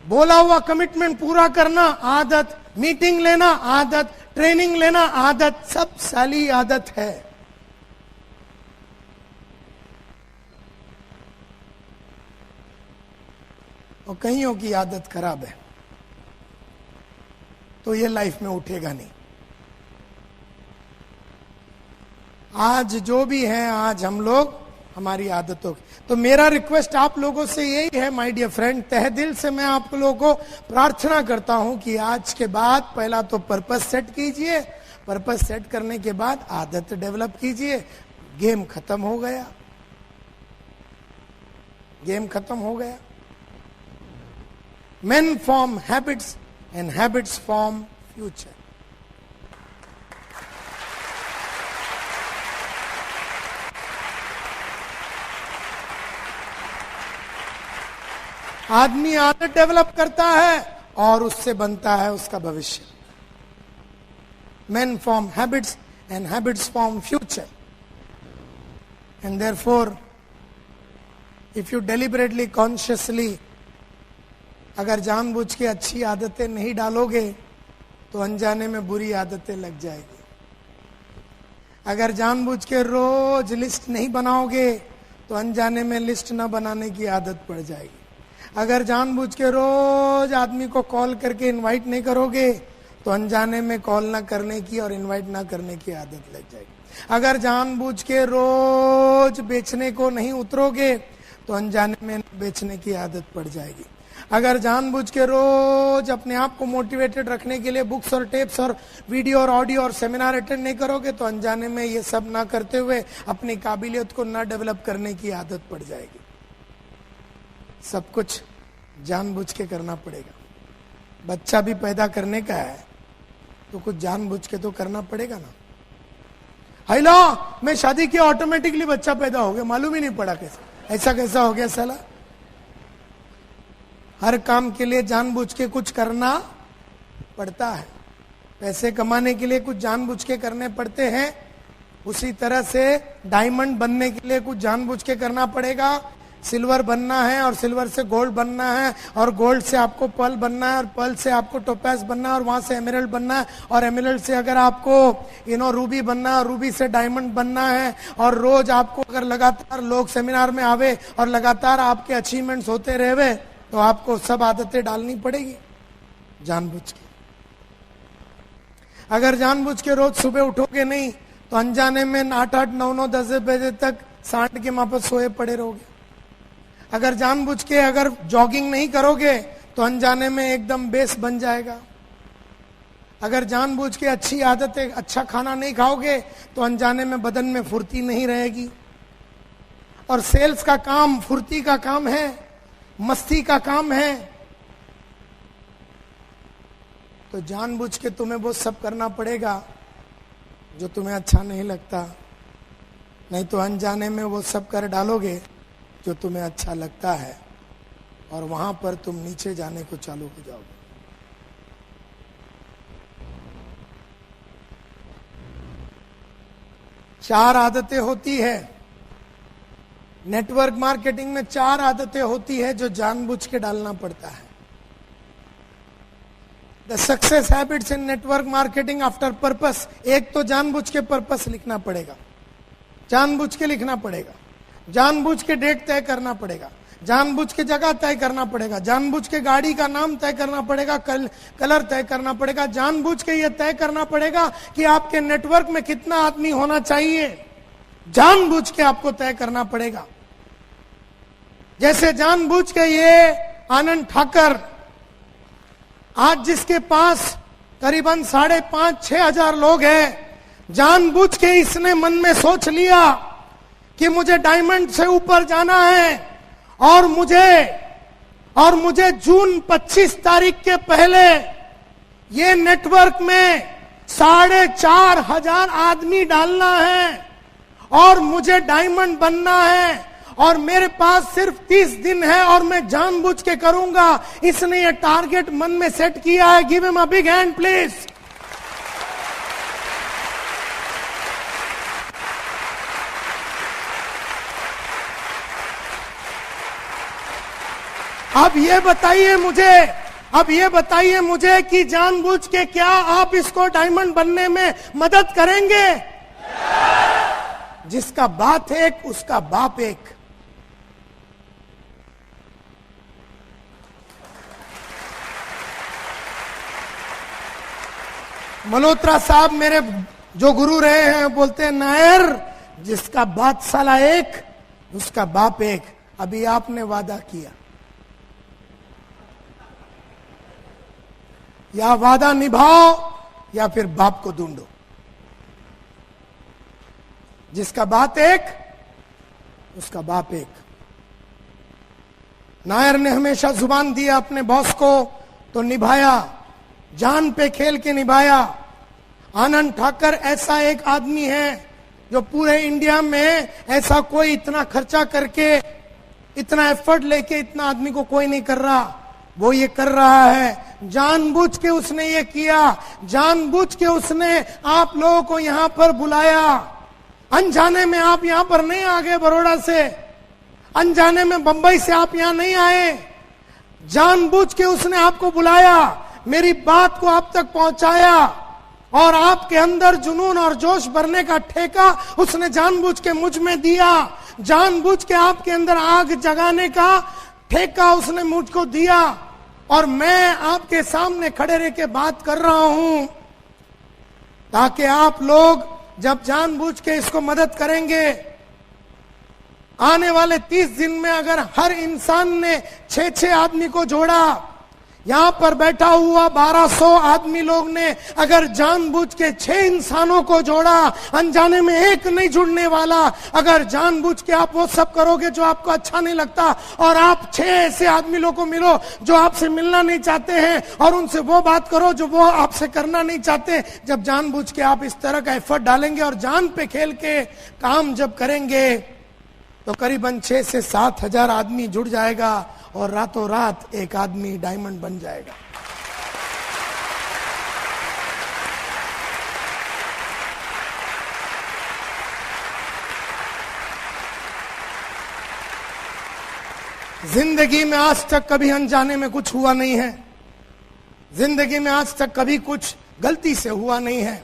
बोला हुआ कमिटमेंट पूरा करना आदत, मीटिंग लेना आदत, ट्रेनिंग लेना आदत, सब साली आदत है। और कईयों की आदत खराब है तो ये लाइफ में उठेगा नहीं। आज जो भी है, आज हम लोग हमारी आदतों की, तो मेरा रिक्वेस्ट आप लोगों से यही है माय डियर फ्रेंड, तहे दिल से मैं आप लोगों को प्रार्थना करता हूं कि आज के बाद पहला तो पर्पस सेट कीजिए, पर्पस सेट करने के बाद आदत डेवलप कीजिए। गेम खत्म हो गया, गेम खत्म हो गया। Men form habits and habits form future. आदमी आदत डेवलप करता है और उससे बनता है उसका भविष्य। Men form habits and habits form future. And therefore, if you deliberately, consciously, अगर जानबूझ के अच्छी आदतें नहीं डालोगे तो अनजाने में बुरी आदतें लग जाएगी। अगर जानबूझ के रोज लिस्ट नहीं बनाओगे तो अनजाने में लिस्ट न बनाने की आदत पड़ जाएगी। अगर जानबूझ के रोज आदमी को कॉल करके इनवाइट नहीं करोगे तो अनजाने में कॉल ना करने की और इनवाइट ना करने की आदत लग जाएगी। अगर जानबूझ के रोज बेचने को नहीं उतरोगे तो अनजाने में बेचने की आदत पड़ जाएगी। अगर जानबूझ के रोज अपने आप को मोटिवेटेड रखने के लिए बुक्स और टेप्स और वीडियो और ऑडियो और सेमिनार अटेंड नहीं करोगे तो अनजाने में ये सब ना करते हुए अपनी काबिलियत को ना डेवलप करने की आदत पड़ जाएगी। सब कुछ जानबूझ के करना पड़ेगा। बच्चा भी पैदा करने का है तो कुछ जानबूझ के तो करना पड़ेगा ना। हेलो, मैं शादी किया ऑटोमेटिकली बच्चा पैदा हो गया, मालूम ही नहीं पड़ा कैसे, ऐसा कैसा हो गया साला। हर काम के लिए जानबूझ के कुछ करना पड़ता है। पैसे कमाने के लिए कुछ जानबूझ के करने पड़ते हैं। उसी तरह से डायमंड बनने के लिए कुछ जानबूझ के करना पड़ेगा। सिल्वर बनना है और सिल्वर से गोल्ड बनना है और गोल्ड से आपको पर्ल बनना है और पर्ल से आपको टोपैज बनना है और वहां से एमराल्ड बनना है और एमराल्ड से अगर आपको रूबी बनना है और रूबी से डायमंड बनना है। और रोज आपको अगर लगातार लोग सेमिनार में आवे और लगातार आपके अचीवमेंट्स होते रहे तो आपको सब आदतें डालनी पड़ेगी जानबूझ के। अगर जानबूझ के रोज सुबह उठोगे नहीं तो अनजाने में 8-8, 9-9, 10 बजे तक सांड के मां पर सोए पड़े रहोगे। अगर जानबूझ के अगर जॉगिंग नहीं करोगे तो अनजाने में एकदम बेस बन जाएगा। अगर जानबूझ के अच्छी आदतें, अच्छा खाना नहीं खाओगे तो अनजाने में बदन में फुर्ती नहीं रहेगी। और सेल्स का काम फुर्ती का काम है, मस्ती का काम है। तो जानबूझ के तुम्हें वो सब करना पड़ेगा जो तुम्हें अच्छा नहीं लगता, नहीं तो अनजाने में वो सब कर डालोगे जो तुम्हें अच्छा लगता है और वहां पर तुम नीचे जाने को चालू हो जाओगे। चार आदतें होती है नेटवर्क मार्केटिंग में, 4 आदतें होती है जो जानबूझ के डालना पड़ता है। The success habits in network marketing after purpose. एक तो जानबूझ के पर्पस लिखना पड़ेगा, जानबूझ के लिखना पड़ेगा, जानबूझ के डेट तय करना पड़ेगा, जानबूझ के जगह तय करना पड़ेगा, जानबूझ के गाड़ी का नाम तय करना पड़ेगा, कलर तय करना पड़ेगा, जानबूझ के ये तय करना पड़ेगा कि आपके नेटवर्क में कितना आदमी होना चाहिए, जानबूझ के आपको तय करना पड़ेगा। जैसे जानबूझ के ये आनंद ठाकर आज जिसके पास करीबन 5,500-6 हजार लोग हैं, जानबूझ के इसने मन में सोच लिया कि मुझे डायमंड से ऊपर जाना है और मुझे जून 25 तारीख के पहले ये नेटवर्क में 4,500 आदमी डालना है और मुझे डायमंड बनना है और मेरे पास सिर्फ 30 दिन है और मैं जानबूझ के करूंगा। इसने ये टारगेट मन में सेट किया है। Give him a big hand please. अब ये बताइए मुझे कि जानबूझ के क्या आप इसको डायमंड बनने में मदद करेंगे? जिसका बात एक उसका बाप एक। मल्होत्रा साहब मेरे जो गुरु रहे हैं बोलते हैं, नायर जिसका बात साला एक उसका बाप एक। अभी आपने वादा किया, या वादा निभाओ या फिर बाप को ढूंढो। जिसका बात एक उसका बाप एक। नायर ने हमेशा जुबान दिया अपने बॉस को तो निभाया, जान पे खेल के निभाया। आनंद ठाकर ऐसा एक आदमी है जो पूरे इंडिया में ऐसा कोई इतना खर्चा करके, इतना एफर्ट लेके इतना आदमी को कोई नहीं कर रहा, वो ये कर रहा है। जानबूझ के उसने ये किया, जानबूझ के उसने आप लोगों को यहां पर बुलाया। अनजाने में आप यहां पर नहीं आ गए बड़ौदा से, अनजाने में बंबई से आप यहां नहीं आए। जानबूझ के उसने आपको बुलाया, मेरी बात को आप तक पहुंचाया और आपके अंदर जुनून और जोश भरने का ठेका उसने जानबूझ के मुझ में दिया। जानबूझ के आपके अंदर आग जगाने का ठेका उसने मुझको दिया। और मैं आपके सामने खड़े रह के बात कर रहा हूं ताकि आप लोग जब जानबूझ के इसको मदद करेंगे, आने वाले 30 दिन में अगर हर इंसान ने 6 आदमी को जोड़ा, यहां पर बैठा हुआ 1200 आदमी लोग ने अगर जानबूझ के 6 इंसानों को जोड़ा, अनजाने में एक नहीं जुड़ने वाला, अगर जानबूझ के आप वो सब करोगे जो आपको अच्छा नहीं लगता और आप 6 ऐसे आदमी लोगों को मिलो जो आपसे मिलना नहीं चाहते हैं और उनसे वो बात करो जो वो आपसे करना नहीं चाहते। जब जानबूझ के आप इस तरह का एफर्ट डालेंगे और जान पे खेल के काम जब करेंगे तो करीबन 6 से 7 हजार आदमी जुड़ जाएगा और रातों रात एक आदमी डायमंड बन जाएगा। जिंदगी में आज तक कभी अनजाने में कुछ हुआ नहीं है, जिंदगी में आज तक कभी कुछ गलती से हुआ नहीं है।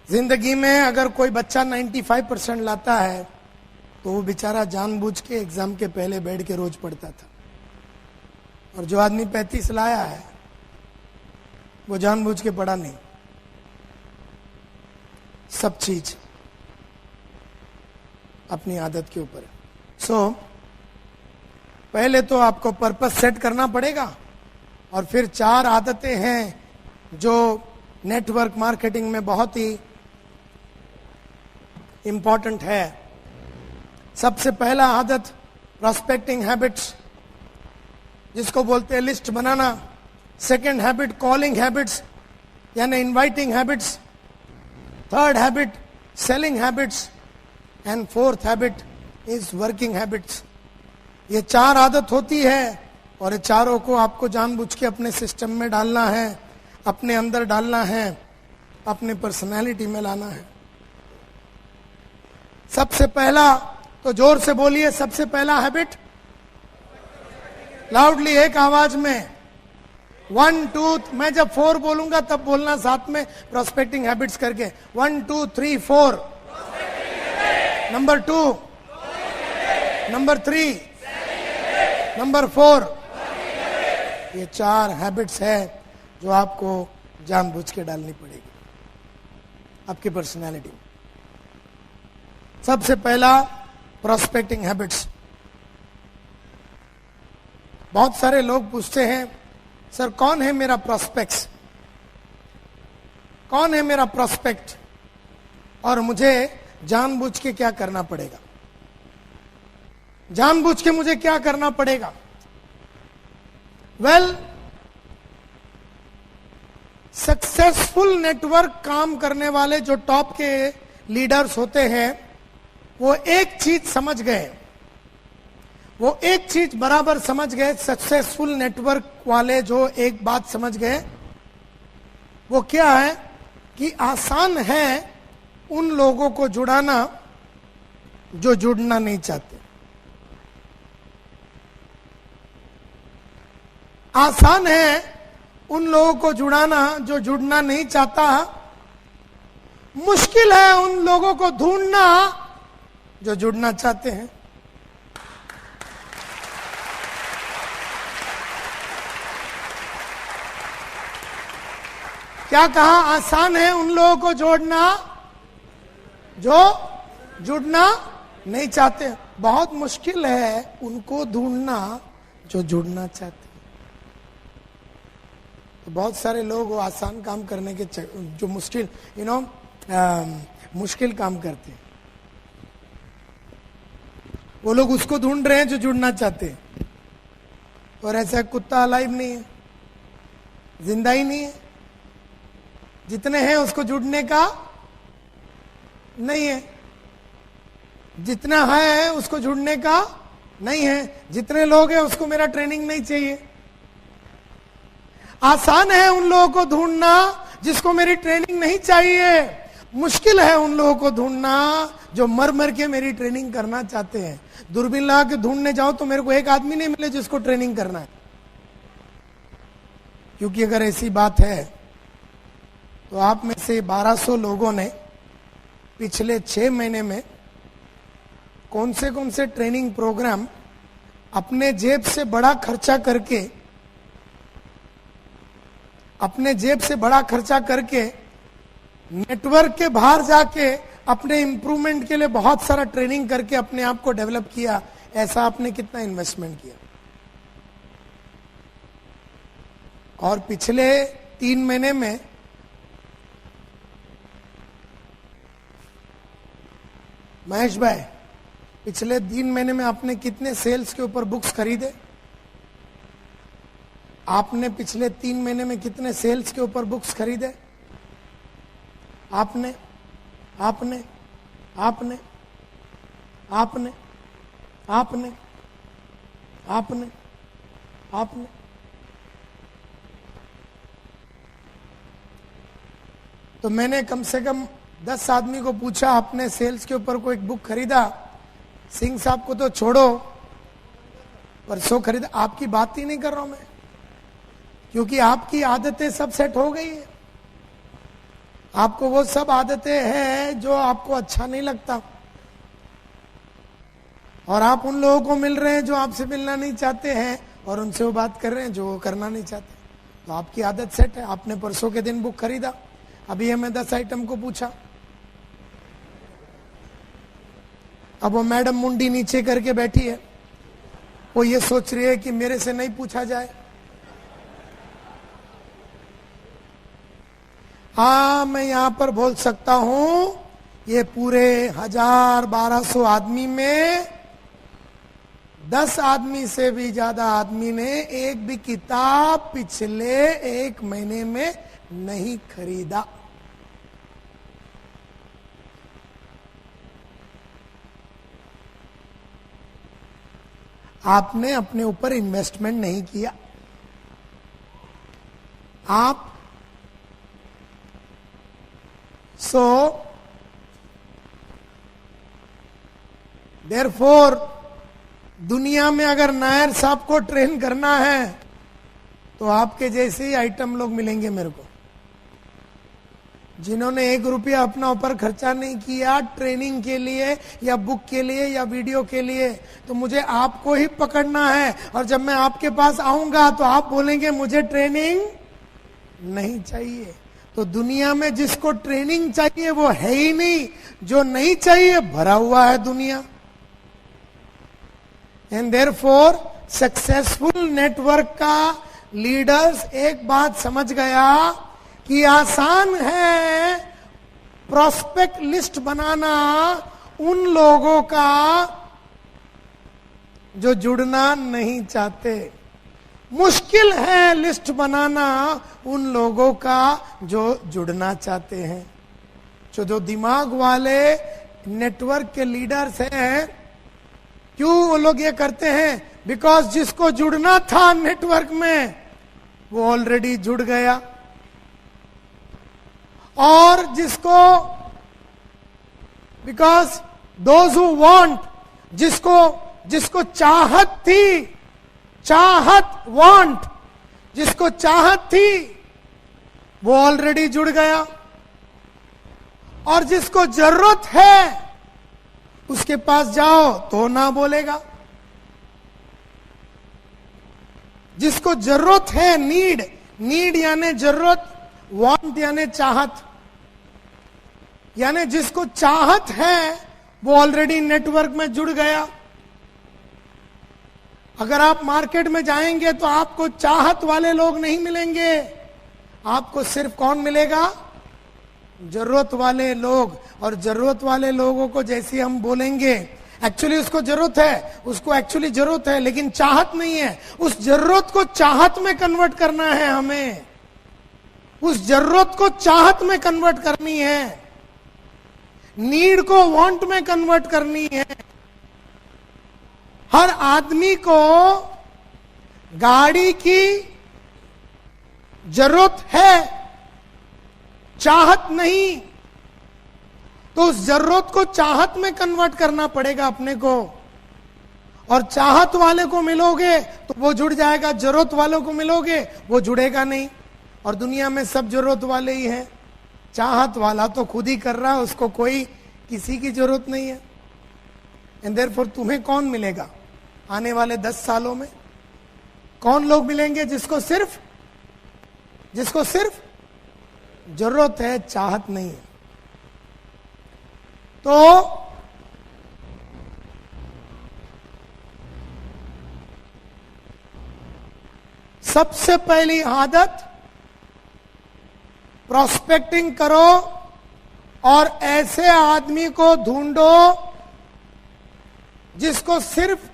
जिंदगी में अगर कोई बच्चा 95% लाता है तो वो बेचारा जानबूझ के एग्जाम के पहले बैठ के रोज पढ़ता था, और जो आदमी 35 लाया है वो जानबूझ के पढ़ा नहीं। सब चीज अपनी आदत के ऊपर है। सो पहले तो आपको पर्पस सेट करना पड़ेगा और फिर 4 आदतें हैं जो नेटवर्क मार्केटिंग में बहुत ही इंपॉर्टेंट है। सबसे पहला आदत प्रोस्पेक्टिंग हैबिट्स, जिसको बोलते हैं लिस्ट बनाना। सेकंड हैबिट कॉलिंग हैबिट्स यानी inviting habits. Third habit selling habits and fourth habit is working habits. ये 4 आदत होती है और ये चारों को आपको जानबूझ के अपने सिस्टम में डालना है, अपने अंदर डालना है, अपने पर्सनालिटी में लाना है। सबसे पहला, तो जोर से बोलिए, सबसे पहला हैबिट, लाउडली एक आवाज में 1 2, मैं जब 4 बोलूंगा तब बोलना साथ में प्रोस्पेक्टिंग हैबिट्स करके। 1 2 3 4। Number 2, number 3, number 4। ये 4 हैबिट्स है जो आपको जानबूझ के डालनी पड़ेगी आपकी पर्सनैलिटी में। सबसे पहला प्रोस्पेक्टिंग हैबिट्स। बहुत सारे लोग पूछते हैं, सर कौन है मेरा प्रोस्पेक्ट्स, कौन है मेरा प्रोस्पेक्ट और मुझे जानबूझ के क्या करना पड़ेगा, जानबूझ के मुझे क्या करना पड़ेगा। वेल, सक्सेसफुल नेटवर्क काम करने वाले जो टॉप के लीडर्स होते हैं वो एक चीज समझ गए, वो एक चीज बराबर समझ गए। सक्सेसफुल नेटवर्क वाले जो एक बात समझ गए वो क्या है कि आसान है उन लोगों को जुड़ाना जो जुड़ना नहीं चाहते। आसान है उन लोगों को जुड़ाना जो जुड़ना नहीं चाहता, मुश्किल है उन लोगों को ढूंढना जो जुड़ना चाहते हैं। क्या कहा? आसान है उन लोगों को जोड़ना जो जुड़ना नहीं चाहते, बहुत मुश्किल है उनको ढूंढना जो जुड़ना चाहते हैं। तो बहुत सारे लोग वो आसान काम करने के जो मुश्किल मुश्किल काम करते हैं, वो लोग उसको ढूंढ रहे हैं जो जुड़ना चाहते हैं। और ऐसा कुत्ता अलाइव नहीं है, जिंदा ही नहीं है। जितने हैं उसको जुड़ने का नहीं है, जितना है उसको जुड़ने का नहीं है। जितने लोग हैं उसको मेरा ट्रेनिंग नहीं चाहिए। आसान है उन लोगों को ढूंढना जिसको मेरी ट्रेनिंग नहीं चाहिए, मुश्किल है उन लोगों को ढूंढना जो मर मर के मेरी ट्रेनिंग करना चाहते हैं। दूरबीन लगा के ढूंढने जाओ तो मेरे को एक आदमी नहीं मिले जिसको ट्रेनिंग करना है। क्योंकि अगर ऐसी बात है तो आप में से 1200 लोगों ने पिछले 6 महीने में कौन से ट्रेनिंग प्रोग्राम अपने जेब से बड़ा खर्चा करके नेटवर्क के बाहर जाके अपने इंप्रूवमेंट के लिए बहुत सारा ट्रेनिंग करके अपने आप को डेवलप किया? ऐसा आपने कितना इन्वेस्टमेंट किया? और पिछले 3 महीने में महेश भाई, पिछले 3 महीने में आपने कितने सेल्स के ऊपर बुक्स खरीदे? आपने पिछले 3 महीने में कितने सेल्स के ऊपर बुक्स खरीदे? आपने आपने आपने आपने आपने आपने आपने तो मैंने कम से कम 10 आदमी को पूछा, आपने सेल्स के ऊपर कोई बुक खरीदा? सिंह साहब को तो छोड़ो, परसों खरीदा। आपकी बात ही नहीं कर रहा हूं मैं, क्योंकि आपकी आदतें सब सेट हो गई है। आपको वो सब आदतें हैं जो आपको अच्छा नहीं लगता, और आप उन लोगों को मिल रहे हैं जो आपसे मिलना नहीं चाहते हैं, और उनसे वो बात कर रहे हैं जो वो करना नहीं चाहते। तो आपकी आदत सेट है। आपने परसों के दिन बुक खरीदा, अभी हमें 10 आइटम को पूछा। अब वो मैडम मुंडी नीचे करके बैठी है, वो ये सोच रही है कि मेरे से नहीं पूछा जाए। हाँ, मैं यहां पर बोल सकता हूं, ये पूरे 1000-1200 आदमी में 10 आदमी से भी ज्यादा आदमी ने एक भी किताब पिछले 1 महीने में नहीं खरीदा। आपने अपने ऊपर इन्वेस्टमेंट नहीं किया। आप देयरफॉर दुनिया में अगर नायर साहब को ट्रेन करना है तो आपके जैसे ही आइटम लोग मिलेंगे मेरे को, जिन्होंने 1 रुपया अपना ऊपर खर्चा नहीं किया ट्रेनिंग के लिए या बुक के लिए या वीडियो के लिए। तो मुझे आपको ही पकड़ना है, और जब मैं आपके पास आऊंगा तो आप बोलेंगे मुझे ट्रेनिंग नहीं चाहिए। तो दुनिया में जिसको ट्रेनिंग चाहिए वो है ही नहीं, जो नहीं चाहिए भरा हुआ है दुनिया। एंड देयरफॉर सक्सेसफुल नेटवर्क का लीडर्स एक बात समझ गया कि आसान है प्रोस्पेक्ट लिस्ट बनाना उन लोगों का जो जुड़ना नहीं चाहते, मुश्किल है लिस्ट बनाना उन लोगों का जो जुड़ना चाहते हैं। जो दिमाग वाले नेटवर्क के लीडर्स हैं, क्यों वो लोग ये करते हैं? बिकॉज जिसको जुड़ना था नेटवर्क में वो ऑलरेडी जुड़ गया, और बिकॉज दोज हु वांट, जिसको चाहत थी, वांट, जिसको चाहत थी वो ऑलरेडी जुड़ गया, और जिसको जरूरत है उसके पास जाओ तो ना बोलेगा। जिसको जरूरत है, नीड यानी जरूरत, वांट यानी चाहत, यानी जिसको चाहत है वो ऑलरेडी नेटवर्क में जुड़ गया। अगर आप मार्केट में जाएंगे तो आपको चाहत वाले लोग नहीं मिलेंगे, आपको सिर्फ कौन मिलेगा? जरूरत वाले लोग। और जरूरत वाले लोगों को जैसे हम बोलेंगे, एक्चुअली उसको जरूरत है, उसको एक्चुअली जरूरत है लेकिन चाहत नहीं है, उस जरूरत को चाहत में कन्वर्ट करना है हमें, उस जरूरत को चाहत में कन्वर्ट करनी है, नीड को वांट में कन्वर्ट करनी है। हर आदमी को गाड़ी की जरूरत है, चाहत नहीं, तो उस जरूरत को चाहत में कन्वर्ट करना पड़ेगा अपने को। और चाहत वाले को मिलोगे तो वो जुड़ जाएगा, जरूरत वालों को मिलोगे वो जुड़ेगा नहीं। और दुनिया में सब जरूरत वाले ही हैं, चाहत वाला तो खुद ही कर रहा है, उसको कोई किसी की जरूरत नहीं है। एंड देयरफॉर तुम्हें कौन मिलेगा आने वाले 10 सालों में? कौन लोग मिलेंगे जिसको सिर्फ जरूरत है, चाहत नहीं है? तो सबसे पहली आदत, प्रोस्पेक्टिंग करो और ऐसे आदमी को ढूंढो जिसको सिर्फ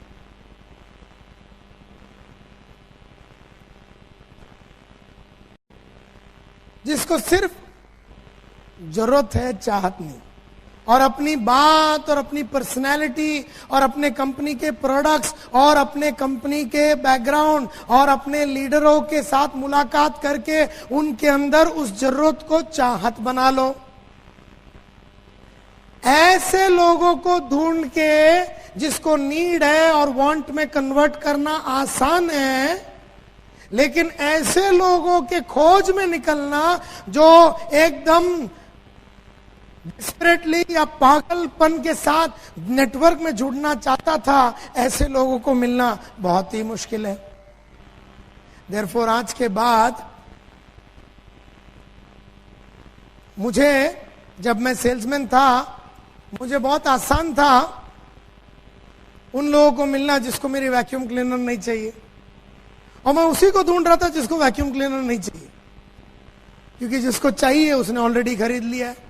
जरूरत है, चाहत नहीं। और अपनी बात और अपनी पर्सनैलिटी और अपने कंपनी के प्रोडक्ट्स और अपने कंपनी के बैकग्राउंड और अपने लीडरों के साथ मुलाकात करके उनके अंदर उस जरूरत को चाहत बना लो। ऐसे लोगों को ढूंढ के जिसको नीड है और वांट में कन्वर्ट करना आसान है, लेकिन ऐसे लोगों के खोज में निकलना जो एकदम डिस्परेटली या पागलपन के साथ नेटवर्क में जुड़ना चाहता था, ऐसे लोगों को मिलना बहुत ही मुश्किल है। देयरफॉर आज के बाद मुझे, जब मैं सेल्समैन था, मुझे बहुत आसान था उन लोगों को मिलना जिसको मेरी वैक्यूम क्लीनर नहीं चाहिए, और मैं उसी को ढूंढ रहा था जिसको वैक्यूम क्लीनर नहीं चाहिए, क्योंकि जिसको चाहिए उसने ऑलरेडी खरीद लिया है।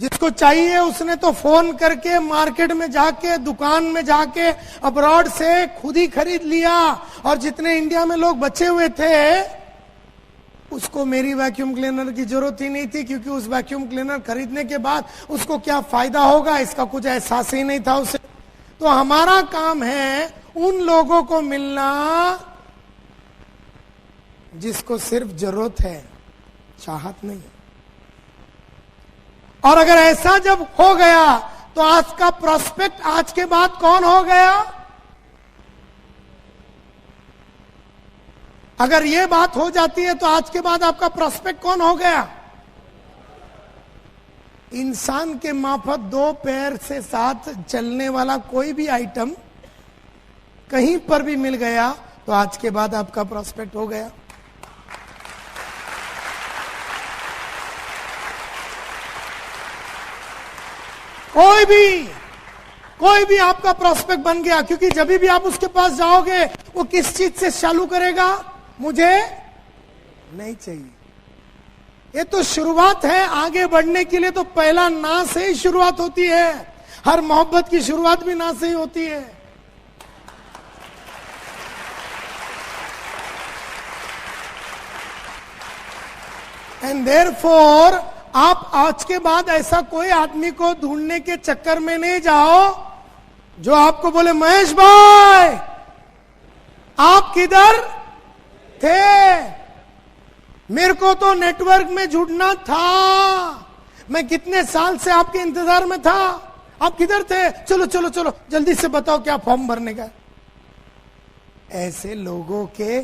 जिसको चाहिए उसने तो फोन करके मार्केट में जाके, दुकान में जाके, अब्रॉड से खुद ही खरीद लिया। और जितने इंडिया में लोग बचे हुए थे उसको मेरी वैक्यूम क्लीनर की जरूरत ही नहीं थी, क्योंकि उस वैक्यूम क्लीनर खरीदने के बाद उसको क्या फायदा होगा इसका कुछ एहसास ही नहीं था उसे। तो हमारा काम है उन लोगों को मिलना जिसको सिर्फ जरूरत है, चाहत नहीं। और अगर ऐसा जब हो गया तो आज का प्रोस्पेक्ट आज के बाद कौन हो गया? अगर ये बात हो जाती है तो आज के बाद आपका प्रोस्पेक्ट कौन हो गया? इंसान के माफक 2 पैर से साथ चलने वाला कोई भी आइटम कहीं पर भी मिल गया तो आज के बाद आपका प्रोस्पेक्ट हो गया। कोई भी आपका प्रोस्पेक्ट बन गया, क्योंकि जब भी आप उसके पास जाओगे वो किस चीज से चालू करेगा? मुझे नहीं चाहिए। ये तो शुरुआत है, आगे बढ़ने के लिए तो पहला ना से ही शुरुआत होती है। हर मोहब्बत की शुरुआत भी ना से ही होती है। एंड देयरफॉर आप आज के बाद ऐसा कोई आदमी को ढूंढने के चक्कर में नहीं जाओ जो आपको बोले, महेश भाई आप किधर थे? मेरे को तो नेटवर्क में जुड़ना था, मैं कितने साल से आपके इंतजार में था, आप किधर थे? चलो चलो चलो जल्दी से बताओ क्या फॉर्म भरने का। ऐसे लोगों के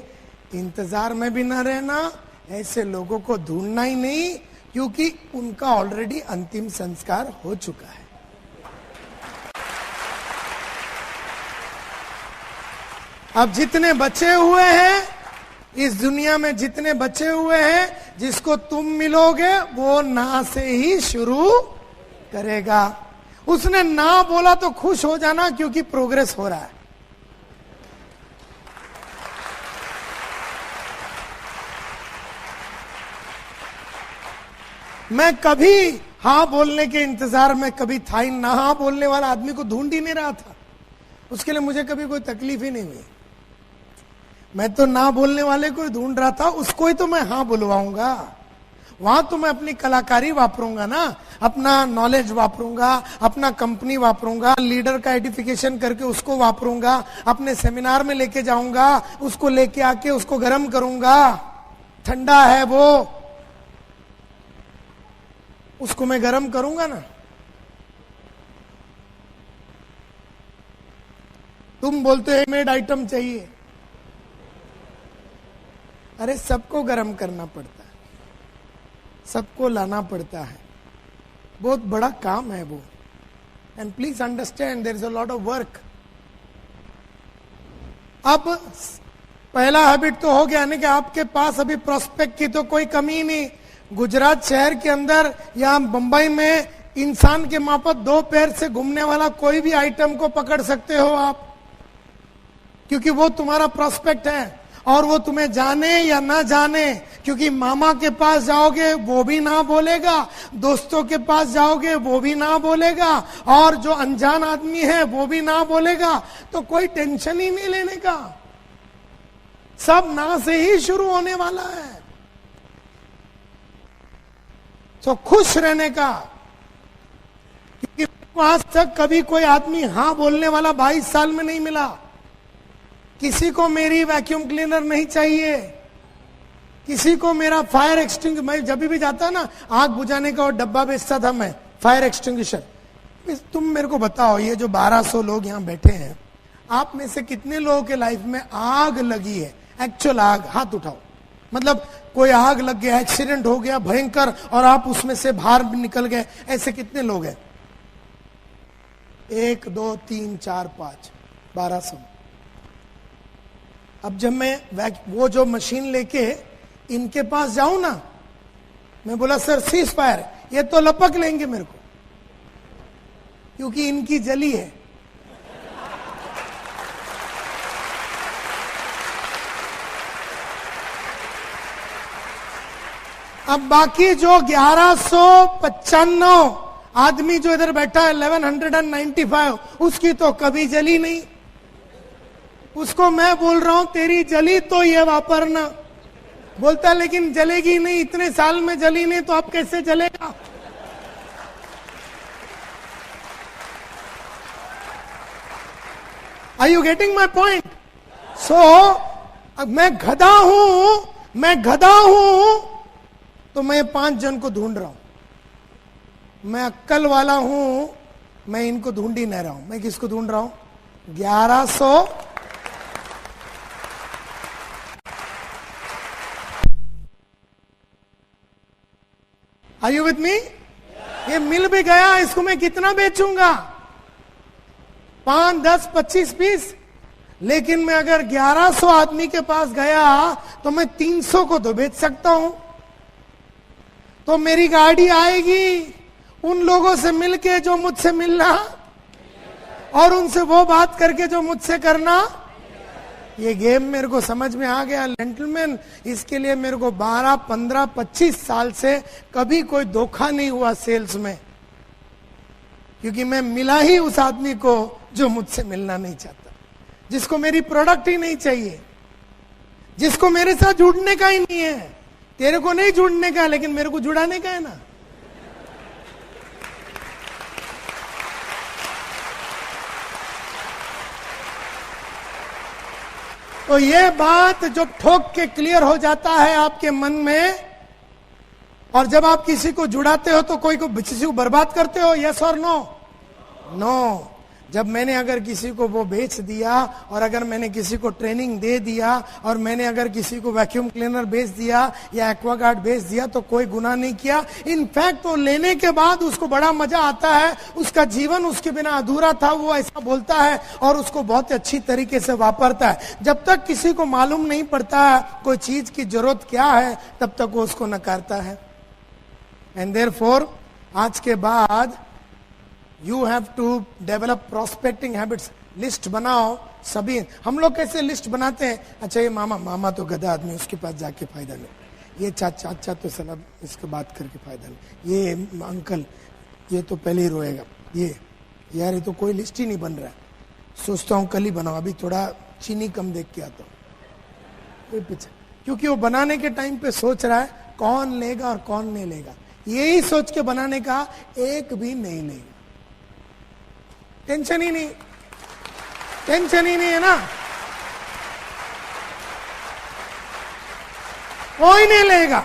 इंतजार में भी ना रहना, ऐसे लोगों को ढूंढना ही नहीं, क्योंकि उनका ऑलरेडी अंतिम संस्कार हो चुका है। अब जितने बचे हुए हैं इस दुनिया में, जितने बचे हुए हैं, जिसको तुम मिलोगे वो ना से ही शुरू करेगा। उसने ना बोला तो खुश हो जाना, क्योंकि प्रोग्रेस हो रहा है। मैं कभी हाँ बोलने के इंतजार में कभी था ही ना, हाँ बोलने वाला आदमी को ढूंढ ही नहीं रहा था। उसके लिए मुझे कभी कोई तकलीफ ही नहीं हुई। मैं तो ना बोलने वाले को ढूंढ रहा था, उसको ही तो मैं हाँ बुलवाऊंगा। वहां तो मैं अपनी कलाकारी वापरूंगा ना, अपना नॉलेज वापरूंगा, अपना कंपनी वापरूंगा, लीडर का एडिफिकेशन करके उसको वापरूंगा, अपने सेमिनार में लेके जाऊंगा, उसको लेके आके उसको गर्म करूंगा। ठंडा है वो, उसको मैं गर्म करूंगा ना। तुम बोलते हो मेड आइटम चाहिए, अरे सबको गर्म करना पड़ता है, सबको लाना पड़ता है, बहुत बड़ा काम है वो। And please understand there is a lot of work. अब पहला हैबिट तो हो गया ना कि आपके पास अभी प्रोस्पेक्ट की तो कोई कमी नहीं। गुजरात शहर के अंदर या बंबई में इंसान के मापत 2 पैर से घूमने वाला कोई भी आइटम को पकड़ सकते हो आप, क्योंकि वो तुम्हारा प्रोस्पेक्ट है। और वो तुम्हें जाने या ना जाने, क्योंकि मामा के पास जाओगे वो भी ना बोलेगा, दोस्तों के पास जाओगे वो भी ना बोलेगा, और जो अनजान आदमी है वो भी ना बोलेगा। तो कोई टेंशन ही नहीं लेने का, सब ना से ही शुरू होने वाला है। तो खुश रहने का, क्योंकि आज तक कभी कोई आदमी हाँ बोलने वाला 22 साल में नहीं मिला। किसी को मेरी वैक्यूम क्लीनर नहीं चाहिए, किसी को मेरा फायर एक्सटिंग, मैं जब भी जाता ना आग बुझाने का और डब्बा बेचता था मैं, फायर एक्सटिंग्विशर। तुम मेरे को बताओ, ये जो 1200 लोग यहाँ बैठे हैं, आप में से कितने लोगों के लाइफ में आग लगी है, एक्चुअल आग? हाथ उठाओ। मतलब कोई आग लग गया, एक्सीडेंट हो गया भयंकर, और आप उसमें से बाहर निकल गए, ऐसे कितने लोग हैं? 1 2 3 4 5 1200। अब जब मैं वो जो मशीन लेके इनके पास जाऊं ना, मैं बोला सर सीज फायर, ये तो लपक लेंगे मेरे को, क्योंकि इनकी जली है। अब बाकी जो 1195 आदमी जो इधर बैठा है, 1195, उसकी तो कभी जली नहीं। उसको मैं बोल रहा हूं तेरी जली तो ये वापरना, बोलता लेकिन जलेगी नहीं, इतने साल में जली नहीं तो अब कैसे जलेगा? Are you getting my point? So मैं गधा हूं तो मैं 5 जन को ढूंढ रहा हूं। मैं अक्कल वाला हूं, मैं इनको ढूंढ ही नहीं रहा हूं। मैं किसको ढूंढ रहा हूं? 1100। Are you with me? ये मिल भी गया, इसको मैं कितना बेचूंगा? 5 10 25 पीस। लेकिन मैं अगर 1100 आदमी के पास गया तो मैं 300 को तो बेच सकता हूं। तो मेरी गाड़ी आएगी उन लोगों से मिलके जो मुझसे मिलना, और उनसे वो बात करके जो मुझसे करना। ये गेम मेरे को समझ में आ गया जेंटलमैन। इसके लिए मेरे को 12 15 25 साल से कभी कोई धोखा नहीं हुआ सेल्स में, क्योंकि मैं मिला ही उस आदमी को जो मुझसे मिलना नहीं चाहता, जिसको मेरी प्रोडक्ट ही नहीं चाहिए, जिसको मेरे साथ जुड़ने का ही नहीं है। तेरे को नहीं जुड़ने का, लेकिन मेरे को जुड़ाने का है ना। तो ये बात जब ठोक के क्लियर हो जाता है आपके मन में, और जब आप किसी को जुड़ाते हो तो कोई को किसी को बर्बाद करते हो, यस और नो? नो। जब मैंने अगर किसी को वो बेच दिया, और अगर मैंने किसी को ट्रेनिंग दे दिया, और मैंने अगर किसी को वैक्यूम क्लीनर बेच दिया या एक्वागार्ड बेच दिया, तो कोई गुनाह नहीं किया। इनफैक्ट वो लेने के बाद उसको बड़ा मजा आता है, उसका जीवन उसके बिना अधूरा था, वो ऐसा बोलता है और उसको बहुत अच्छी तरीके से वापरता है। जब तक किसी को मालूम नहीं पड़ता कोई चीज की जरूरत क्या है, तब तक वो उसको नकारता है। एंड देयरफॉर आज के बाद you have to develop prospecting habits. List बनाओ सभी। हम लोग कैसे लिस्ट बनाते हैं? अच्छा ये मामा तो गधा आदमी, उसके पास जाके फायदा नहीं। ये चाचा तो सलाह इसके बात करके फायदा नहीं। ये अंकल ये तो पहले ही रोएगा। ये यार ये तो कोई लिस्ट ही नहीं बन रहा है। सोचता हूँ कल ही बनाओ, अभी थोड़ा चीनी कम देख के आता हूँ पीछे, क्योंकि वो बनाने के टाइम पे सोच रहा है कौन लेगा और कौन नहीं लेगा। यही सोच के बनाने का एक भी नहीं लेगा। टेंशन ही नहीं है ना, कोई नहीं लेगा।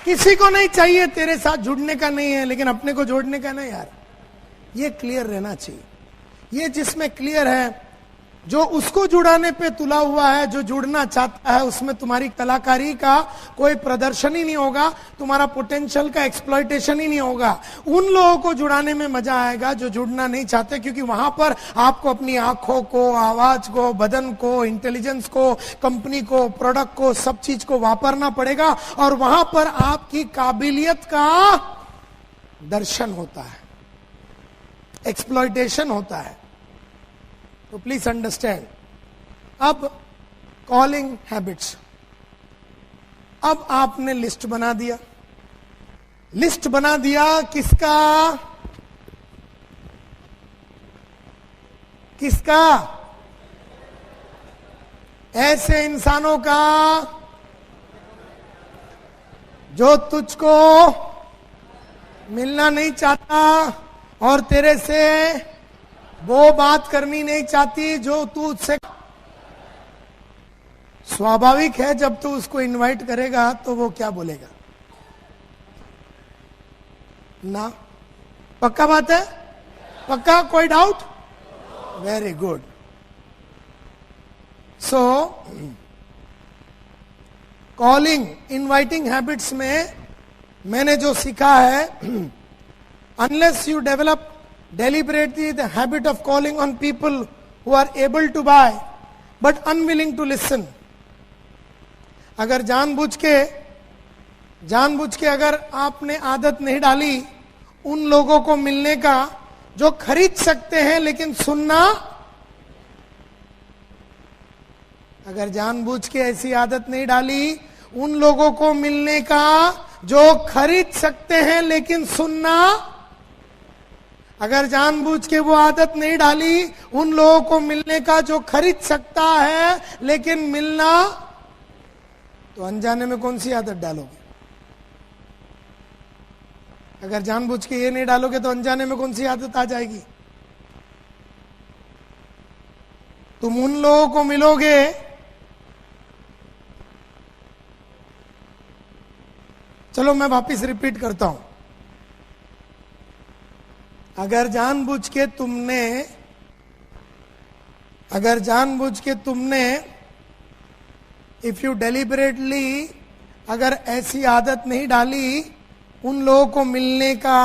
किसी को नहीं चाहिए, तेरे साथ जुड़ने का नहीं है, लेकिन अपने को जोड़ने का नहीं यार। ये क्लियर रहना चाहिए। ये जिसमें क्लियर है, जो उसको जुड़ाने पे तुला हुआ है, जो जुड़ना चाहता है, उसमें तुम्हारी कलाकारी का कोई प्रदर्शन ही नहीं होगा, तुम्हारा पोटेंशियल का एक्सप्लॉयटेशन ही नहीं होगा। उन लोगों को जुड़ाने में मजा आएगा जो जुड़ना नहीं चाहते, क्योंकि वहां पर आपको अपनी आंखों को, आवाज को, बदन को, इंटेलिजेंस को, कंपनी को, प्रोडक्ट को, सब चीज को वापरना पड़ेगा, और वहां पर आपकी काबिलियत का दर्शन होता है, एक्सप्लॉयटेशन होता है। तो प्लीज अंडरस्टैंड। अब कॉलिंग हैबिट्स, अब आपने लिस्ट बना दिया। लिस्ट बना दिया किसका? किसका? ऐसे इंसानों का जो तुझको मिलना नहीं चाहता और तेरे से वो बात करनी नहीं चाहती जो तू उससे। स्वाभाविक है जब तू उसको इनवाइट करेगा तो वो क्या बोलेगा ना? पक्का बात है? पक्का? कोई doubt? Very good. So calling inviting habits में मैंने जो सीखा है, unless you develop deliberately the habit of calling on people who are able to buy but unwilling to listen. अगर जानबूझ के अगर आपने आदत नहीं डाली उन लोगों को मिलने का जो खरीद सकते हैं लेकिन सुनना, अगर जानबूझ के ऐसी आदत नहीं डाली उन लोगों को मिलने का जो खरीद सकते हैं लेकिन सुनना, अगर जानबूझ के वो आदत नहीं डाली उन लोगों को मिलने का जो खरीद सकता है लेकिन मिलना, तो अनजाने में कौन सी आदत डालोगे? अगर जानबूझ के ये नहीं डालोगे तो अनजाने में कौन सी आदत आ जाएगी? तुम उन लोगों को मिलोगे चलो मैं वापिस रिपीट करता हूं। अगर जानबूझ के तुमने इफ यू डेलिबरेटली अगर ऐसी आदत नहीं डाली उन लोगों को मिलने का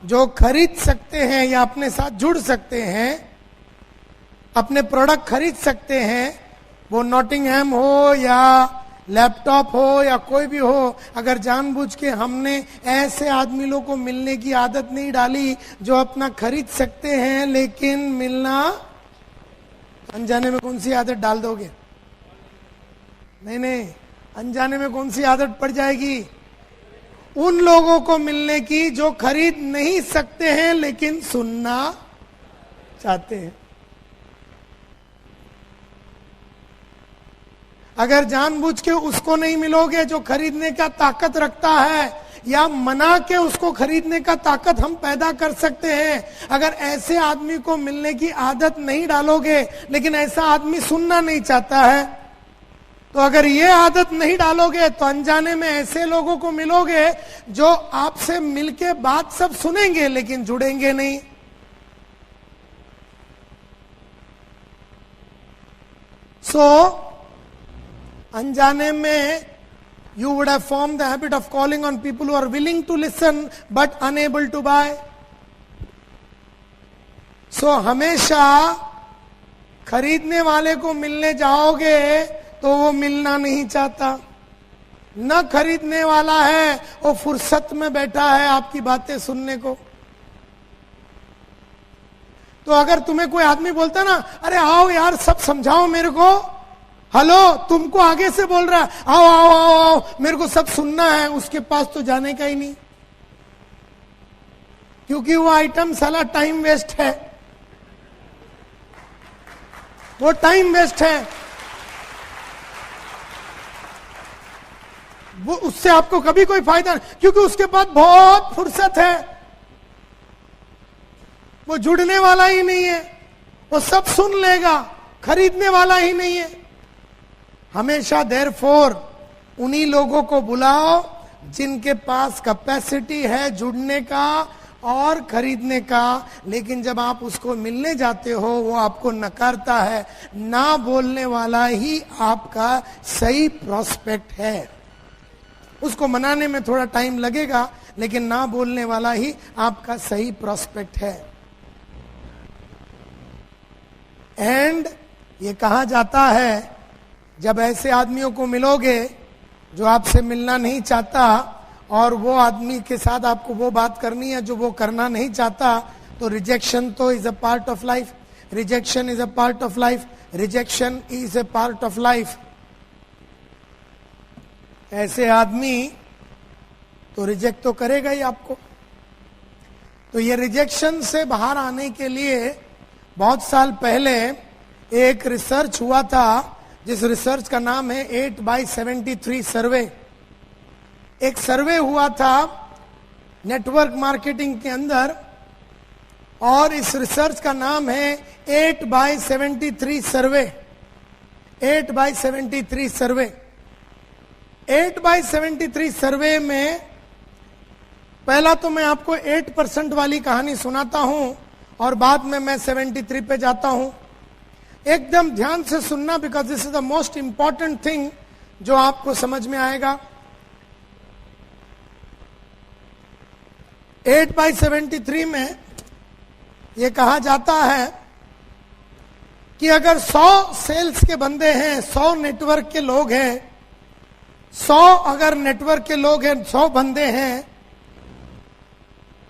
जो खरीद सकते हैं या अपने साथ जुड़ सकते हैं, अपने प्रोडक्ट खरीद सकते हैं, वो नॉटिंघम हो या लैपटॉप हो या कोई भी हो, अगर जानबूझ के हमने ऐसे आदमी लोगों को मिलने की आदत नहीं डाली जो अपना खरीद सकते हैं लेकिन मिलना, अनजाने में कौन सी आदत डाल दोगे? नहीं, अनजाने में कौन सी आदत पड़ जाएगी? उन लोगों को मिलने की जो खरीद नहीं सकते हैं लेकिन सुनना चाहते हैं। अगर जानबूझ के उसको नहीं मिलोगे जो खरीदने का ताकत रखता है या मना के उसको खरीदने का ताकत हम पैदा कर सकते हैं, अगर ऐसे आदमी को मिलने की आदत नहीं डालोगे लेकिन ऐसा आदमी सुनना नहीं चाहता है, तो अगर ये आदत नहीं डालोगे तो अनजाने में ऐसे लोगों को मिलोगे जो आपसे मिलके बात सब सुनेंगे लेकिन जुड़ेंगे नहीं। सो अनजाने में you would have formed the habit of calling on people who are willing to listen but unable to buy. So हमेशा खरीदने वाले को मिलने जाओगे तो वो मिलना नहीं चाहता, न खरीदने वाला है वो फुर्सत में बैठा है आपकी बातें सुनने को। तो अगर तुम्हें कोई आदमी बोलता ना, अरे आओ यार सब समझाओ मेरे को, हेलो तुमको आगे से बोल रहा है, आओ आओ आओ आओ मेरे को सब सुनना है, उसके पास तो जाने का ही नहीं, क्योंकि वो आइटम साला टाइम वेस्ट है, वो टाइम वेस्ट है, वो उससे आपको कभी कोई फायदा नहीं, क्योंकि उसके पास बहुत फुर्सत है, वो जुड़ने वाला ही नहीं है, वो सब सुन लेगा, खरीदने वाला ही नहीं है। हमेशा देयरफॉर उन्हीं लोगों को बुलाओ जिनके पास कैपेसिटी है जुड़ने का और खरीदने का, लेकिन जब आप उसको मिलने जाते हो वो आपको नकारता है। ना बोलने वाला ही आपका सही प्रोस्पेक्ट है, उसको मनाने में थोड़ा टाइम लगेगा, लेकिन ना बोलने वाला ही आपका सही प्रोस्पेक्ट है। एंड ये कहा जाता है, जब ऐसे आदमियों को मिलोगे जो आपसे मिलना नहीं चाहता और वो आदमी के साथ आपको वो बात करनी है जो वो करना नहीं चाहता, तो रिजेक्शन तो is a part of life, rejection is a part of life, rejection is a part of life. ऐसे आदमी तो रिजेक्ट तो करेगा ही आपको। तो ये रिजेक्शन से बाहर आने के लिए बहुत साल पहले एक रिसर्च हुआ था, जिस रिसर्च का नाम है 8x73 सर्वे। एक सर्वे हुआ था नेटवर्क मार्केटिंग के अंदर, और इस रिसर्च का नाम है 8x73 सर्वे। 8x73 सर्वे 8x73 सर्वे में पहला तो मैं आपको 8% वाली कहानी सुनाता हूं और बाद में मैं 73 पे जाता हूं। एकदम ध्यान से सुनना, because this is the most important thing जो आपको समझ में आएगा। 8x73 में यह कहा जाता है कि अगर 100 सेल्स के बंदे हैं, 100 नेटवर्क के लोग हैं, 100 अगर नेटवर्क के लोग हैं, 100 बंदे हैं,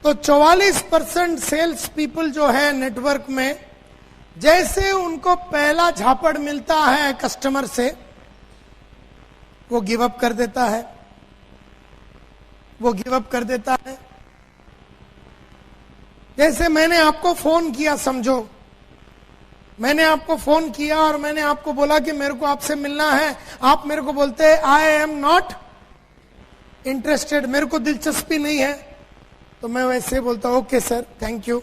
तो 44% सेल्स पीपल जो है नेटवर्क में, जैसे उनको पहला झापड़ मिलता है कस्टमर से, वो गिव अप कर देता है, वो गिव अप कर देता है। जैसे मैंने आपको फोन किया, समझो मैंने आपको फोन किया और मैंने आपको बोला कि मेरे को आपसे मिलना है, आप मेरे को बोलते हैं आई एम नॉट इंटरेस्टेड, मेरे को दिलचस्पी नहीं है, तो मैं वैसे बोलता हूं ओके सर थैंक यू।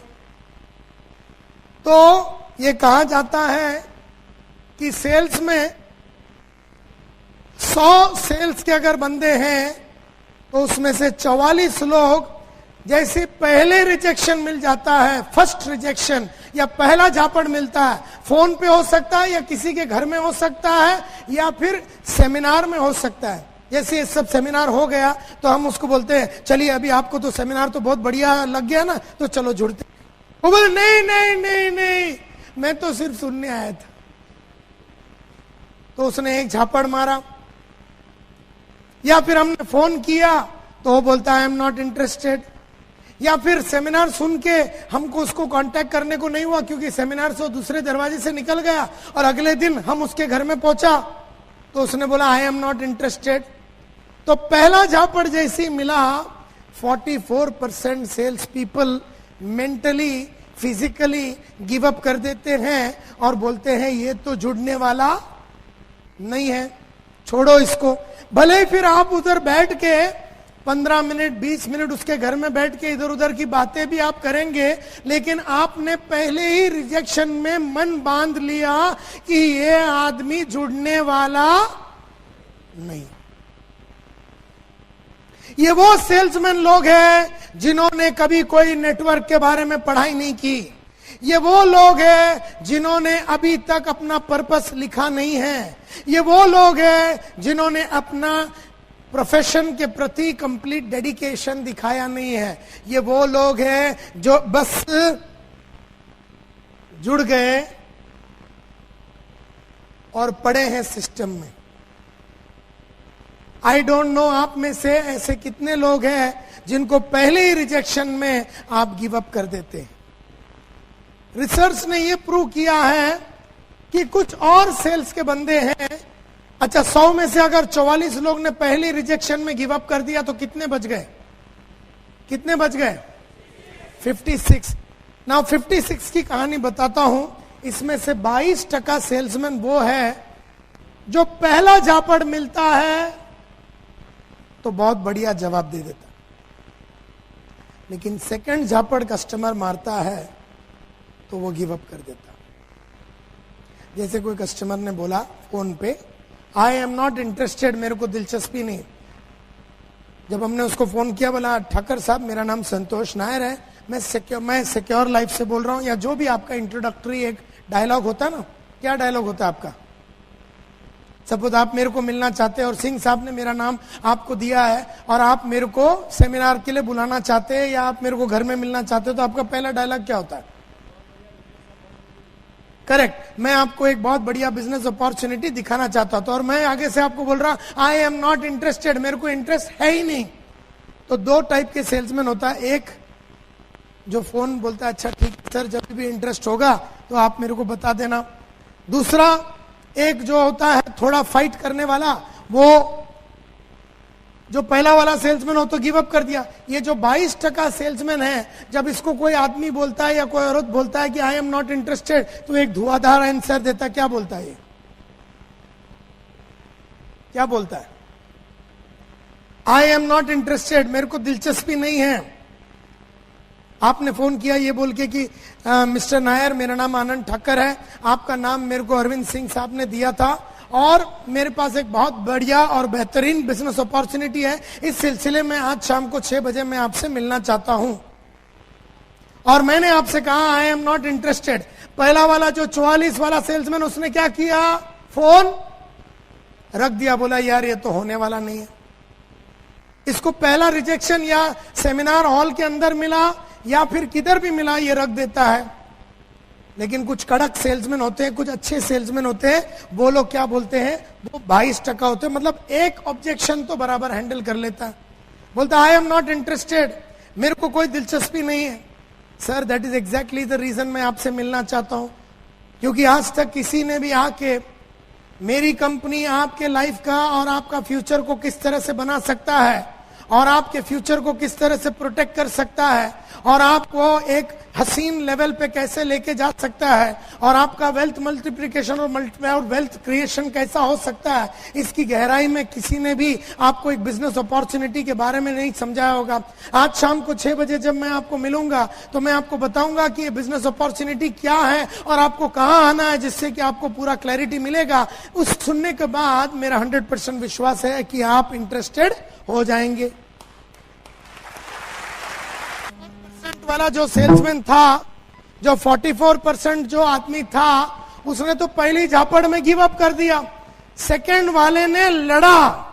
तो ये कहा जाता है कि सेल्स में 100 सेल्स के अगर बंदे हैं तो उसमें से 44 लोग जैसे पहले रिजेक्शन मिल जाता है, फर्स्ट रिजेक्शन या पहला झापड़ मिलता है, फोन पे हो सकता है या किसी के घर में हो सकता है या फिर सेमिनार में हो सकता है। जैसे ये सब सेमिनार हो गया तो हम उसको बोलते हैं चलिए अभी आपको तो सेमिनार तो बहुत बढ़िया लग गया ना, तो चलो जुड़ते। वो बोले नहीं नहीं नहीं नहीं, मैं तो सिर्फ सुनने आया था। तो उसने एक झापड़ मारा। या फिर हमने फोन किया तो वो बोलता है आई एम नॉट इंटरेस्टेड। या फिर सेमिनार सुन के हमको उसको कांटेक्ट करने को नहीं हुआ क्योंकि सेमिनार से दूसरे दरवाजे से निकल गया और अगले दिन हम उसके घर में पहुंचा तो उसने बोला आई एम नॉट इंटरेस्टेड। तो पहला झापड़ जैसे मिला 44% sales people mentally physically give up कर देते हैं और बोलते हैं ये तो जुड़ने वाला नहीं है, छोड़ो इसको। भले ही फिर आप उधर बैठ के 15 मिनट 20 मिनट उसके घर में बैठ के इधर उधर की बातें भी आप करेंगे, लेकिन आपने पहले ही रिजेक्शन में मन बांध लिया कि ये आदमी जुड़ने वाला नहीं। ये वो सेल्समैन लोग हैं जिन्होंने कभी कोई नेटवर्क के बारे में पढ़ाई नहीं की। ये वो लोग हैं जिन्होंने अभी तक अपना पर्पस लिखा नहीं है। ये वो लोग हैं जिन्होंने अपना प्रोफेशन के प्रति कंप्लीट डेडिकेशन दिखाया नहीं है। ये वो लोग हैं जो बस जुड़ गए और पड़े हैं सिस्टम में। आई डोंट नो आप में से ऐसे कितने लोग हैं जिनको पहले ही रिजेक्शन में आप गिव अप कर देते हैं। रिसर्च ने यह प्रूव किया है कि कुछ और सेल्स के बंदे हैं। अच्छा, 100 में से अगर 44 लोग ने पहले रिजेक्शन में गिव अप कर दिया तो कितने बच गए? कितने बच गए? 56। नाउ 56 की कहानी बताता हूं। इसमें से 22% सेल्समैन वो है जो पहला झापड़ मिलता है तो बहुत बढ़िया जवाब दे देता, लेकिन सेकंड झापड़ कस्टमर मारता है तो वो गिव अप कर देता। जैसे कोई कस्टमर ने बोला फोन पे, आई एम नॉट इंटरेस्टेड, मेरे को दिलचस्पी नहीं। जब हमने उसको फोन किया, बोला ठाकर साहब मेरा नाम संतोष नायर है, मैं सिक्योर लाइफ से बोल रहा हूं, या जो भी आपका इंट्रोडक्टरी एक डायलॉग होता है ना, क्या डायलॉग होता है आपका? सपोज आप मेरे को मिलना चाहते हैं और सिंह साहब ने मेरा नाम आपको दिया है और आप मेरे को सेमिनार के लिए बुलाना चाहते हैं या आप मेरे को घर में मिलना चाहते हो, तो आपका पहला डायलॉग क्या होता है? करेक्ट, मैं आपको एक बहुत बढ़िया बिजनेस अपॉर्चुनिटी दिखाना चाहता हूं, तो और मैं आगे से आपको बोल रहा आई एम नॉट इंटरेस्टेड, मेरे को इंटरेस्ट है ही नहीं। तो दो टाइप के सेल्समैन होता है, एक जो फोन बोलता है अच्छा ठीक सर जब भी इंटरेस्ट होगा तो आप मेरे को बता देना। दूसरा एक जो होता है थोड़ा फाइट करने वाला, वो जो पहला वाला सेल्समैन हो तो गिव अप कर दिया। ये जो 22% सेल्समैन है, जब इसको कोई आदमी बोलता है या कोई औरत बोलता है कि आई एम नॉट इंटरेस्टेड, तो एक धुआंधार आंसर देता है। क्या बोलता है? ये क्या बोलता है? आई एम नॉट इंटरेस्टेड, मेरे को दिलचस्पी नहीं है। आपने फोन किया ये बोल के कि मिस्टर नायर मेरा नाम आनंद ठाकर है, आपका नाम मेरे को अरविंद सिंह साहब ने दिया था और मेरे पास एक बहुत बढ़िया और बेहतरीन बिजनेस अपॉर्चुनिटी है, इस सिलसिले में आज शाम को 6 बजे मैं आपसे मिलना चाहता हूं और मैंने आपसे कहा आई एम नॉट इंटरेस्टेड। पहला वाला जो 44 वाला सेल्समैन, उसने क्या किया? फोन रख दिया, बोला यार ये तो होने वाला नहीं है। इसको पहला रिजेक्शन या सेमिनार हॉल के अंदर मिला या फिर किधर भी मिला, ये रख देता है। लेकिन कुछ कड़क सेल्समैन होते हैं, कुछ अच्छे सेल्समैन होते हैं, वो लोग क्या बोलते हैं, वो 22% होते हैं, मतलब एक ऑब्जेक्शन तो बराबर हैंडल कर लेता है। बोलता आई एम नॉट इंटरेस्टेड, मेरे को कोई दिलचस्पी नहीं है। Sir that is exactly the reason मैं आपसे मिलना चाहता हूं, क्योंकि आज तक किसी ने भी आके मेरी कंपनी आपके लाइफ का और आपका फ्यूचर को किस तरह से बना सकता है और आपके फ्यूचर को किस तरह से प्रोटेक्ट कर सकता है और आपको एक हसीन लेवल पे कैसे लेके जा सकता है और आपका वेल्थ मल्टीप्लिकेशन और वेल्थ क्रिएशन कैसा हो सकता है, इसकी गहराई में किसी ने भी आपको एक बिजनेस अपॉर्चुनिटी के बारे में नहीं समझाया होगा। आज शाम को 6 बजे जब मैं आपको मिलूंगा तो मैं आपको बताऊंगा कि ये बिजनेस अपॉर्चुनिटी क्या है और आपको कहां आना है, जिससे कि आपको पूरा क्लैरिटी मिलेगा। उस सुनने के बाद मेरा 100% विश्वास है कि आप इंटरेस्टेड हो जाएंगे। वाला जो सेल्समैन था, जो 44% जो आदमी था, उसने तो पहली झापड़ में गिव अप कर दिया। सेकंड वाले ने लड़ा।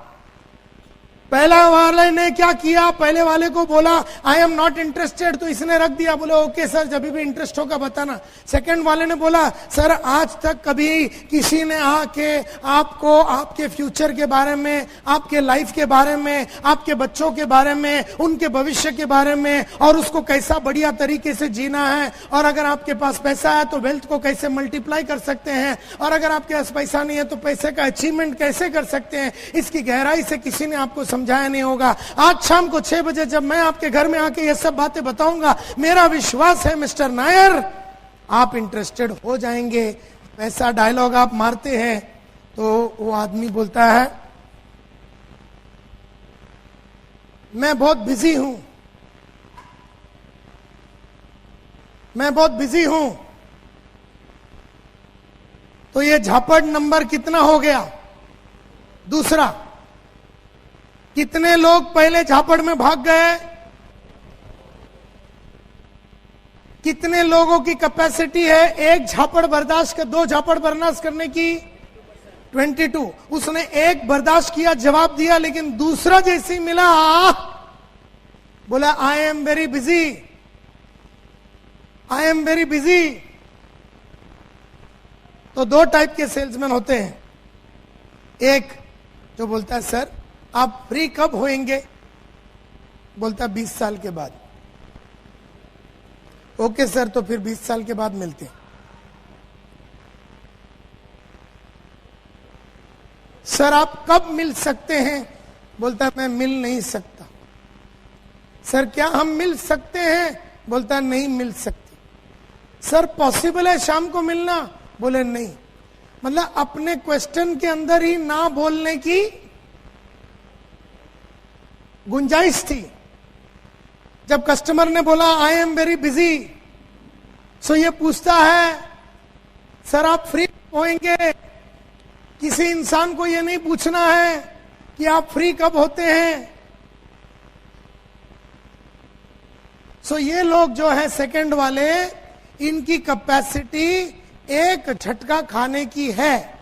पहला वाले ने क्या किया? पहले वाले को बोला आई एम नॉट इंटरेस्टेड, तो इसने रख दिया, बोले ओके सर जब भी इंटरेस्ट होगा बताना। सेकंड वाले ने बोला सर आज तक कभी किसी ने आके आपको आपके फ्यूचर के बारे में, आपके लाइफ के बारे में, आपके बच्चों के बारे में, उनके भविष्य के बारे में और उसको कैसा बढ़िया तरीके से जीना है, और अगर आपके पास पैसा है तो वेल्थ को कैसे मल्टीप्लाई कर सकते हैं, और अगर आपके पास पैसा नहीं है तो पैसे का अचीवमेंट कैसे कर सकते हैं, इसकी गहराई से किसी ने आपको समझाया नहीं होगा। आज शाम को 6 बजे जब मैं आपके घर में आके ये सब बातें बताऊंगा, मेरा विश्वास है मिस्टर नायर आप इंटरेस्टेड हो जाएंगे। ऐसा डायलॉग आप मारते हैं तो वो आदमी बोलता है मैं बहुत बिजी हूं, मैं बहुत बिजी हूं। तो ये झापड़ नंबर कितना हो गया? दूसरा। कितने लोग पहले झापड़ में भाग गए? कितने लोगों की कैपेसिटी है एक झापड़ बर्दाश्त कर, 2 झापड़ बर्दाश्त करने की? 22। उसने एक बर्दाश्त किया, जवाब दिया, लेकिन दूसरा जैसे ही मिला बोला I am very busy, I am very busy. तो 2 टाइप के सेल्समैन होते हैं। एक जो बोलता है सर आप फ्री कब होएंगे? बोलता है 20 साल के बाद। ओके सर, तो फिर 20 साल के बाद मिलते हैं। सर आप कब मिल सकते हैं? बोलता है मैं मिल नहीं सकता। सर क्या हम मिल सकते हैं? बोलता है नहीं मिल सकते। सर पॉसिबल है शाम को मिलना? बोले नहीं। मतलब अपने क्वेश्चन के अंदर ही ना बोलने की गुंजाइश थी। जब कस्टमर ने बोला आई एम वेरी बिजी, सो ये पूछता है सर आप फ्री होंगे? किसी इंसान को ये नहीं पूछना है कि आप फ्री कब होते हैं। सो ये लोग जो है सेकंड वाले, इनकी कैपेसिटी एक झटका खाने की है,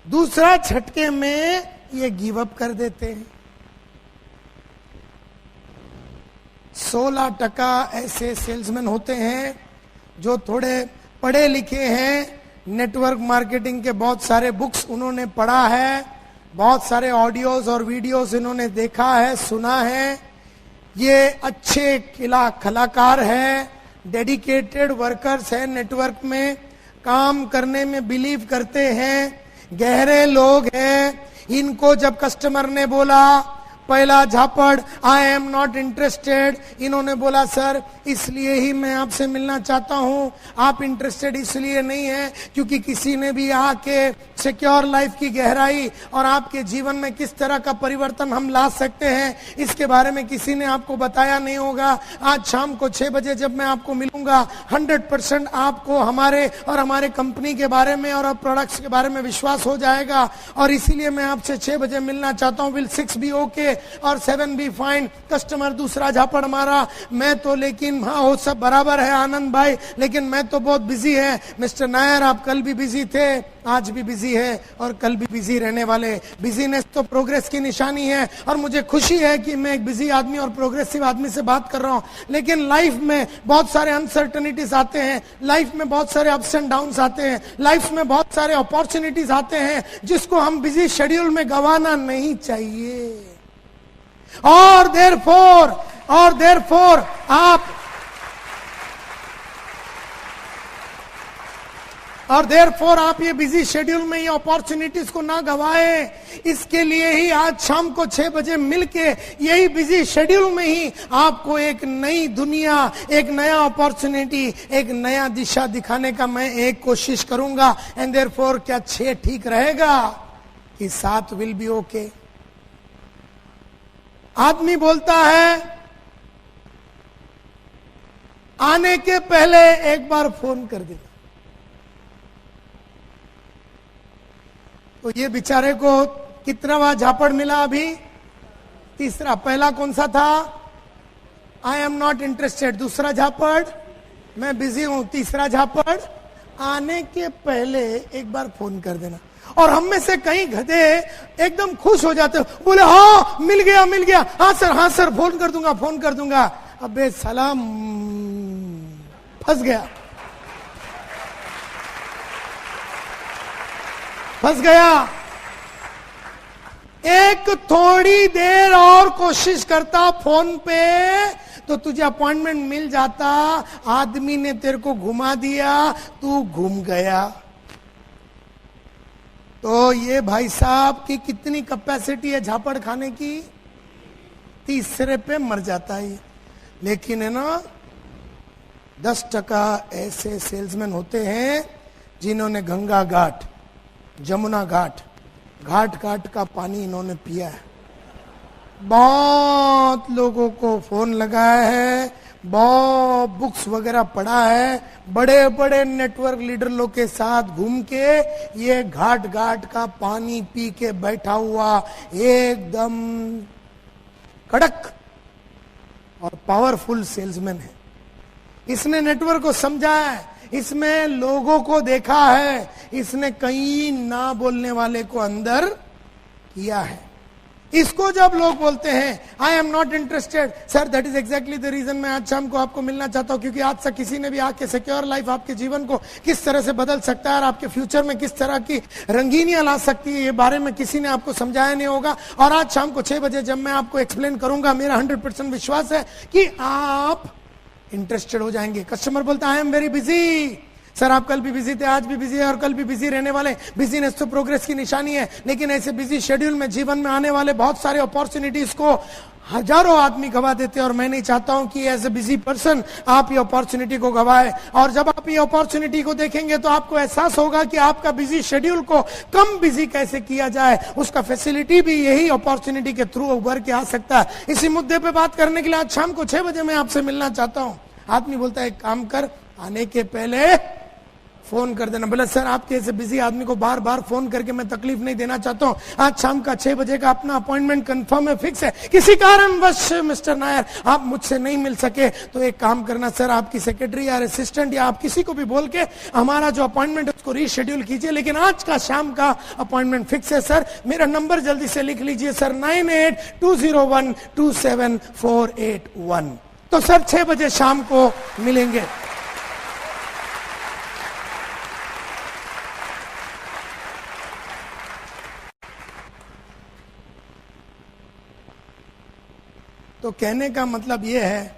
दूसरा झटके में ये गिव अप कर देते हैं। 16% ऐसे सेल्समैन होते हैं जो थोड़े पढ़े लिखे हैं, नेटवर्क मार्केटिंग के बहुत सारे बुक्स उन्होंने पढ़ा है, बहुत सारे ऑडियोज और वीडियोस इन्होंने देखा है, सुना है। ये अच्छे कलाकार है, डेडिकेटेड वर्कर्स है, नेटवर्क में काम करने में बिलीव करते हैं, गहरे लोग हैं। इनको जब कस्टमर ने बोला पहला झापड़ आई एम नॉट इंटरेस्टेड, इन्होंने बोला सर इसलिए ही मैं आपसे मिलना चाहता हूं, आप इंटरेस्टेड इसलिए नहीं है क्योंकि किसी ने भी आके सिक्योर लाइफ की गहराई और आपके जीवन में किस तरह का परिवर्तन हम ला सकते हैं इसके बारे में किसी ने आपको बताया नहीं होगा। आज शाम को 6 बजे जब मैं आपको मिलूंगा 100% आपको हमारे और हमारे कंपनी के बारे में और प्रोडक्ट्स के बारे में विश्वास हो जाएगा, और इसीलिए मैं आपसे 6 बजे मिलना चाहता हूं। विल 6 बी ओके और 7 बी फाइन? कस्टमर दूसरा झापड़ मारा, मैं तो लेकिन हाँ वो सब बराबर है आनंद भाई, लेकिन मैं तो बहुत बिजी है। मिस्टर नायर आप कल भी बिजी थे, आज भी बिजी है और कल भी बिजी रहने वाले। बिजीनेस तो प्रोग्रेस की निशानी है और मुझे खुशी है कि मैं एक बिजी आदमी और प्रोग्रेसिव आदमी से बात कर रहा हूं, लेकिन लाइफ में बहुत सारे अनसर्टनिटीज आते हैं, लाइफ में बहुत सारे अप्स एंड डाउन्स आते हैं, लाइफ में बहुत सारे अपॉर्चुनिटीज आते हैं जिसको हम बिजी शेड्यूल में गंवाना नहीं चाहिए। और देयरफॉर आप ये बिजी शेड्यूल में ये अपॉर्चुनिटीज को ना गवाएं। इसके लिए ही आज शाम को 6 बजे मिलके यही बिजी शेड्यूल में ही आपको एक नई दुनिया, एक नया अपॉर्चुनिटी, एक नया दिशा दिखाने का मैं एक कोशिश करूंगा। एंड देयरफॉर क्या 6 ठीक रहेगा कि 7 विल बी ओके? आदमी बोलता है आने के पहले एक बार फोन कर देना। तो ये बेचारे को कितनावा झापड़ मिला अभी? तीसरा। पहला कौन सा था? आई एम नॉट इंटरेस्टेड। दूसरा झापड़ मैं बिजी हूं। तीसरा झापड़ आने के पहले एक बार फोन कर देना। और हम में से कई गधे एकदम खुश हो जाते, बोले हाँ मिल गया, हाँ सर फोन कर दूंगा। अबे सलाम, फंस गया। एक थोड़ी देर और कोशिश करता फोन पे तो तुझे अपॉइंटमेंट मिल जाता। आदमी ने तेरे को घुमा दिया, तू घूम गया। तो ये भाई साहब की कितनी कैपेसिटी है झापड़ खाने की? तीसरे पे मर जाता है। लेकिन है ना 10% ऐसे सेल्समैन होते हैं जिन्होंने गंगा घाट, जमुना घाट का पानी इन्होंने पिया है। बहुत लोगों को फोन लगाया है, बहुत बुक्स वगैरह पढ़ा है, बड़े बड़े नेटवर्क लीडर लोग के साथ घूम के ये घाट का पानी पी के बैठा हुआ एकदम कड़क और पावरफुल सेल्समैन है। इसने नेटवर्क को समझा है, इसमें लोगों को देखा है, इसने कई ना बोलने वाले को अंदर किया है। इसको जब लोग बोलते हैं I am not interested, sir that is exactly the reason मैं आज शाम को आपको मिलना चाहता हूं, क्योंकि आज तक किसी ने भी आके सिक्योर लाइफ आपके जीवन को किस तरह से बदल सकता है और आपके फ्यूचर में किस तरह की रंगीनियां ला सकती है, ये बारे में किसी ने आपको समझाया नहीं होगा। और आज शाम को 6 बजे जब मैं आपको एक्सप्लेन करूंगा, मेरा 100% विश्वास है कि आप इंटरेस्टेड हो जाएंगे। कस्टमर बोलता है I am very busy, sir आप कल भी बिजी थे, आज भी बिजी है और कल भी बिजी रहने वाले। बिजीनेस तो प्रोग्रेस की निशानी है, लेकिन ऐसे बिजी शेड्यूल में जीवन में आने वाले बहुत सारे अपॉर्चुनिटीज को हजारों आदमी गवा देते हैं और मैं नहीं चाहता हूं कि एज ए बिजी पर्सन आप ये अपॉर्चुनिटी को गवाए। और जब आप ये अपॉर्चुनिटी को देखेंगे तो आपको एहसास होगा कि आपका बिजी शेड्यूल को कम बिजी कैसे किया जाए, उसका फैसिलिटी भी यही अपॉर्चुनिटी के थ्रू उभर के आ सकता है। इसी मुद्दे पे बात करने के लिए आज शाम को 6 बजे मैं आपसे मिलना चाहता हूं। आदमी बोलता है एक काम कर, आने के पहले फोन कर देना। बोला सर आपके ऐसे बिजी आदमी को बार बार फोन करके मैं तकलीफ नहीं देना चाहता हूं, आज शाम का 6 बजे का अपना अपॉइंटमेंट कंफर्म है, फिक्स है। किसी कारणवश मिस्टर नायर आप मुझसे नहीं मिल सके तो एक काम करना सर, आपकी सेक्रेटरी या असिस्टेंट या आप किसी को भी बोल के हमारा जो अपॉइंटमेंट है उसको रीशेड्यूल कीजिए, लेकिन आज का शाम का अपॉइंटमेंट फिक्स है सर। मेरा नंबर जल्दी से लिख लीजिए सर, 9820127481। तो सर 6 बजे शाम को मिलेंगे। तो कहने का मतलब यह है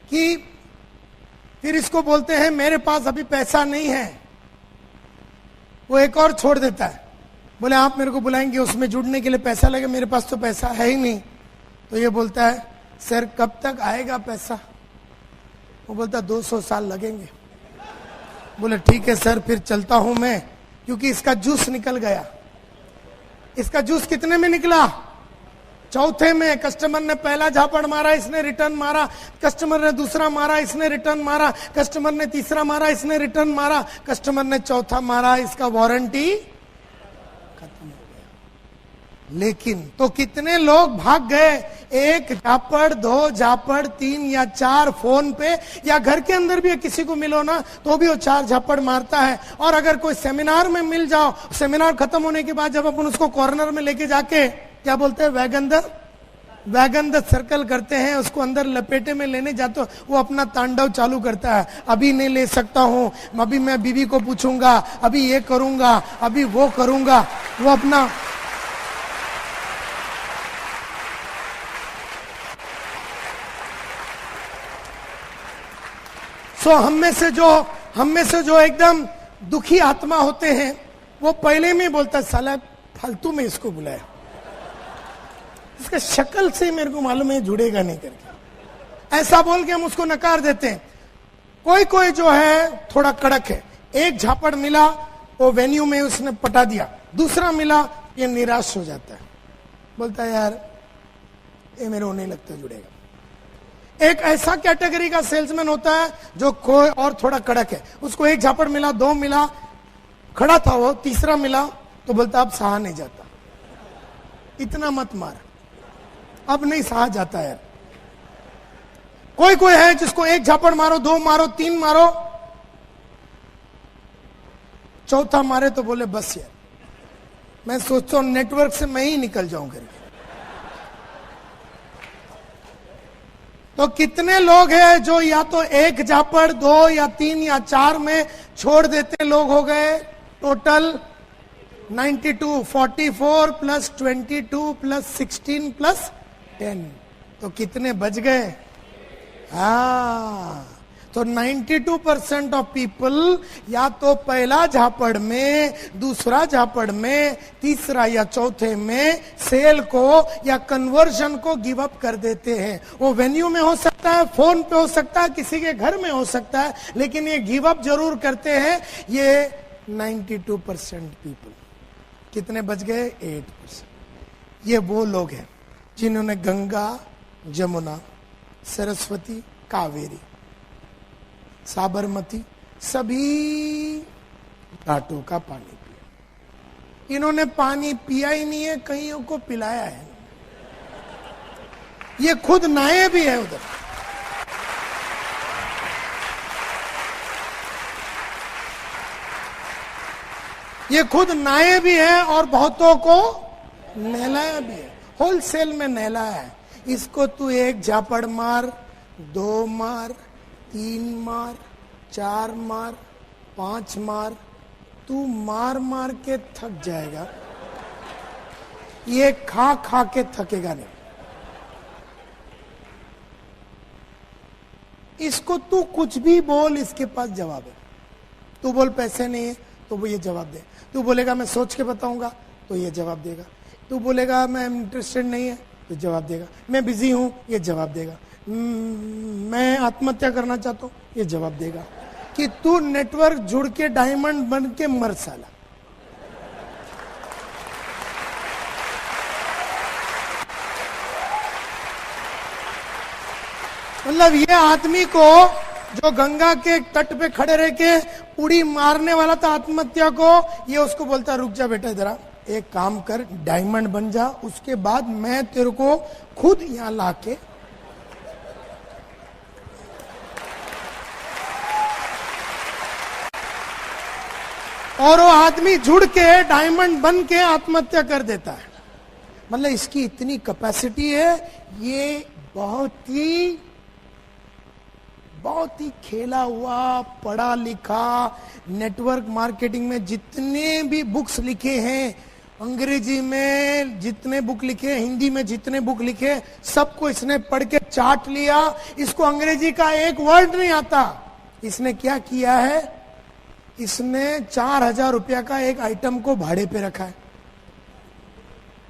कि फिर इसको बोलते हैं मेरे पास अभी पैसा नहीं है, वो एक और छोड़ देता है। बोले आप मेरे को बुलाएंगे उसमें जुड़ने के लिए पैसा लगे, मेरे पास तो पैसा है ही नहीं। तो ये बोलता है सर कब तक आएगा पैसा? वो बोलता 200 साल लगेंगे। बोले ठीक है सर फिर चलता हूं मैं, क्योंकि इसका जूस निकल गया। इसका जूस कितने में निकला? चौथे में। कस्टमर ने पहला झापड़ मारा, इसने रिटर्न मारा, कस्टमर ने दूसरा मारा, इसने रिटर्न मारा, कस्टमर ने तीसरा मारा, इसने रिटर्न मारा, कस्टमर ने चौथा मारा, इसका वारंटी खत्म हो गया। लेकिन तो कितने लोग भाग गए, 1 झापड़ 2 झापड़ 3 या 4 फोन पे या घर के अंदर भी किसी को मिलो ना तो भी वो 4 झापड़ मारता है। और अगर कोई सेमिनार में मिल जाओ, सेमिनार खत्म होने के बाद जब अपन उसको कॉर्नर में लेके जाके क्या बोलते हैं वैगन द सर्कल करते हैं, उसको अंदर लपेटे में लेने जाते हो, वो अपना तांडव चालू करता है। अभी नहीं ले सकता हूं, अभी मैं बीवी को पूछूंगा, अभी ये करूंगा, अभी वो करूंगा। वो अपना हम में से जो एकदम दुखी आत्मा होते हैं वो पहले में बोलता साला फालतू में इसको बुलाया, इसका शक्ल से मेरे को मालूम है जुड़ेगा नहीं करके, ऐसा बोल के हम उसको नकार देते हैं। कोई जो है थोड़ा कड़क है, 1 झापड़ मिला वो वेन्यू में उसने पटा दिया, दूसरा मिला ये निराश हो जाता है, बोलता है यार ये मेरे को नहीं लगता जुड़ेगा। एक ऐसा कैटेगरी का सेल्समैन होता है जो कोई और थोड़ा कड़क है, उसको 1 झापड़ मिला, 2 मिला, खड़ा था वो, तीसरा मिला तो बोलता अब सहा नहीं जाता, इतना मत मार, अब नहीं सहा जाता यार। कोई है जिसको 1 झापड़ मारो, 2 मारो, 3 मारो, चौथा मारे तो बोले बस यार मैं सोचता हूं नेटवर्क से मैं ही निकल जाऊं करके। तो कितने लोग हैं जो या तो 1 झापड़ 2 या 3 या 4 में छोड़ देते लोग हो गए टोटल 92, 44 प्लस 22 प्लस 16 प्लस 10, तो कितने बच गए? हाँ, तो 92% ऑफ पीपल या तो पहला झापड़ में, दूसरा झापड़ में, तीसरा या चौथे में सेल को या कन्वर्जन को गिव अप कर देते हैं। वो वेन्यू में हो सकता है, फोन पे हो सकता है, किसी के घर में हो सकता है, लेकिन ये गिव अप जरूर करते हैं। ये 92% पीपल। कितने बच गए? 8%। ये वो लोग हैं जिन्होंने गंगा, जमुना, सरस्वती, कावेरी, साबरमती सभी घाटों का पानी पिया। इन्होंने पानी पिया ही नहीं है, कईयों को पिलाया है। ये खुद नहाए भी है उधर, ये खुद नहाए भी है और बहुतों को नहलाया भी है, होलसेल में नहलाया है। इसको तू एक झापड़ मार, 2 मार, 3 मार, 4 मार, 5 मार, तू मार मार के थक जाएगा, ये खा खा के थकेगा नहीं। इसको तू कुछ भी बोल, इसके पास जवाब है। तू बोल पैसे नहीं है तो वो ये जवाब दे, तू बोलेगा मैं सोच के बताऊंगा तो ये जवाब देगा, तू बोलेगा मैं इंटरेस्टेड नहीं है तो जवाब देगा, मैं बिजी हूं ये जवाब देगा, मैं आत्महत्या करना चाहता हूं ये जवाब देगा। कि तू नेटवर्क जुड़ के डायमंड बन के मर साला। मतलब ये आदमी को जो गंगा के तट पे खड़े रह के उड़ी मारने वाला था आत्महत्या को, ये उसको बोलता रुक जा बेटा, जरा एक काम कर, डायमंड बन जा, उसके बाद मैं तेरे को खुद यहां लाके और वो आदमी जुड़ के डायमंड बन के आत्महत्या कर देता है। मतलब इसकी इतनी कैपेसिटी है। ये बहुत ही खेला हुआ, पढ़ा लिखा, नेटवर्क मार्केटिंग में जितने भी बुक्स लिखे हैं, अंग्रेजी में जितने बुक लिखे, हिंदी में जितने बुक लिखे, सबको इसने पढ़ के चाट लिया। इसको अंग्रेजी का एक वर्ड नहीं आता। इसने क्या किया है, इसने 4000 रुपया का एक आइटम को भाड़े पे रखा है।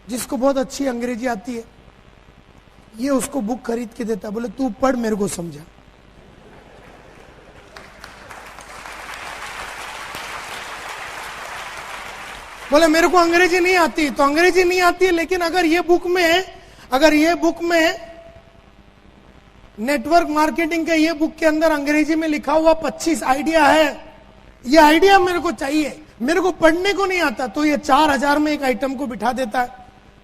जिसको बहुत अच्छी अंग्रेजी आती है, ये उसको बुक खरीद के देता, बोले तू पढ़, मेरे को समझा। बोले मेरे को अंग्रेजी नहीं आती, तो अंग्रेजी नहीं आती है, लेकिन अगर ये बुक में नेटवर्क मार्केटिंग के ये बुक के अंदर अंग्रेजी में लिखा हुआ 25 आइडिया है, ये आइडिया मेरे को चाहिए, मेरे को पढ़ने को नहीं आता, तो ये 4000 में एक आइटम को बिठा देता है।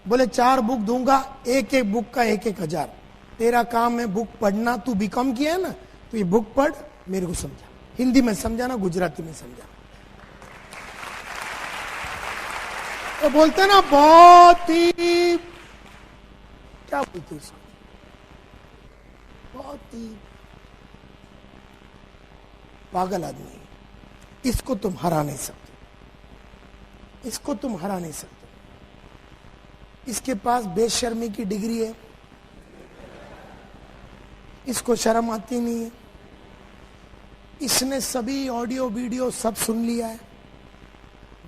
बोले 4 बुक दूंगा, एक एक बुक का 1-1000, तेरा काम है बुक पढ़ना, तू बीकॉम किया है ना, तो ये बुक पढ़, मेरे को समझा, हिंदी में समझाना, गुजराती में समझाना। तो बोलते ना बहुत ही, क्या बोलते इसको, बहुत ही पागल आदमी। इसको तुम हरा नहीं सकते, इसको तुम हरा नहीं सकते। इसके पास बेशर्मी की डिग्री है, इसको शर्म आती नहीं है। इसने सभी ऑडियो वीडियो सब सुन लिया है,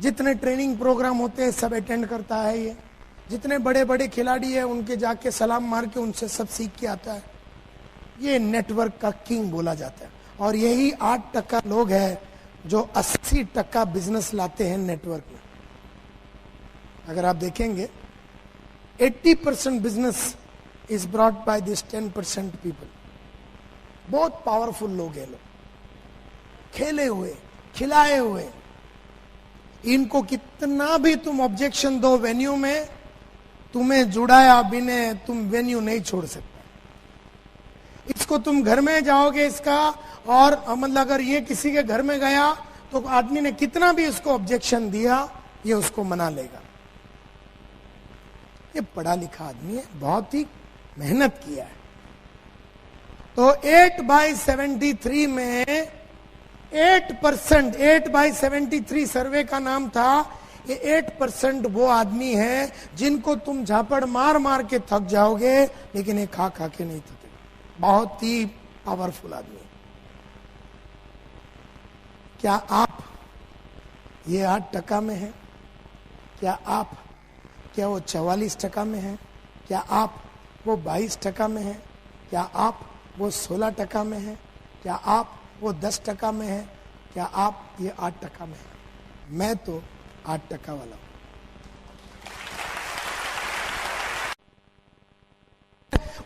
जितने ट्रेनिंग प्रोग्राम होते हैं सब अटेंड करता है। ये जितने बड़े बड़े खिलाड़ी हैं उनके जाके सलाम मार के उनसे सब सीख के आता है। ये नेटवर्क का किंग बोला जाता है। और यही 8% लोग हैं जो 80% बिजनेस लाते हैं नेटवर्क में। अगर आप देखेंगे 80% business is brought by this 10% people. बहुत पावरफुल लोग हैं, लोग खेले हुए, खिलाए हुए। इनको कितना भी तुम ऑब्जेक्शन दो वेन्यू में, तुम्हें जुड़ाया बिना तुम वेन्यू नहीं छोड़ सकते। इसको तुम घर में जाओगे इसका, और मतलब अगर ये किसी के घर में गया तो आदमी ने कितना भी इसको ऑब्जेक्शन दिया, ये उसको मना लेगा। ये पढ़ा लिखा आदमी है, बहुत ही मेहनत किया है। तो 8/73 में 8/73 सर्वे का नाम था। ये 8% वो आदमी है जिनको तुम झापड़ मार मार के थक जाओगे, लेकिन ये खा खा के नहीं थके। बहुत ही पावरफुल आदमी। क्या आप ये 8% में है? क्या वो 44% में है? क्या आप वो 22% में है? क्या आप वो 16% में है? क्या आप वो 10% में है? क्या आप ये 8% में है? मैं तो 8% वाला हूं।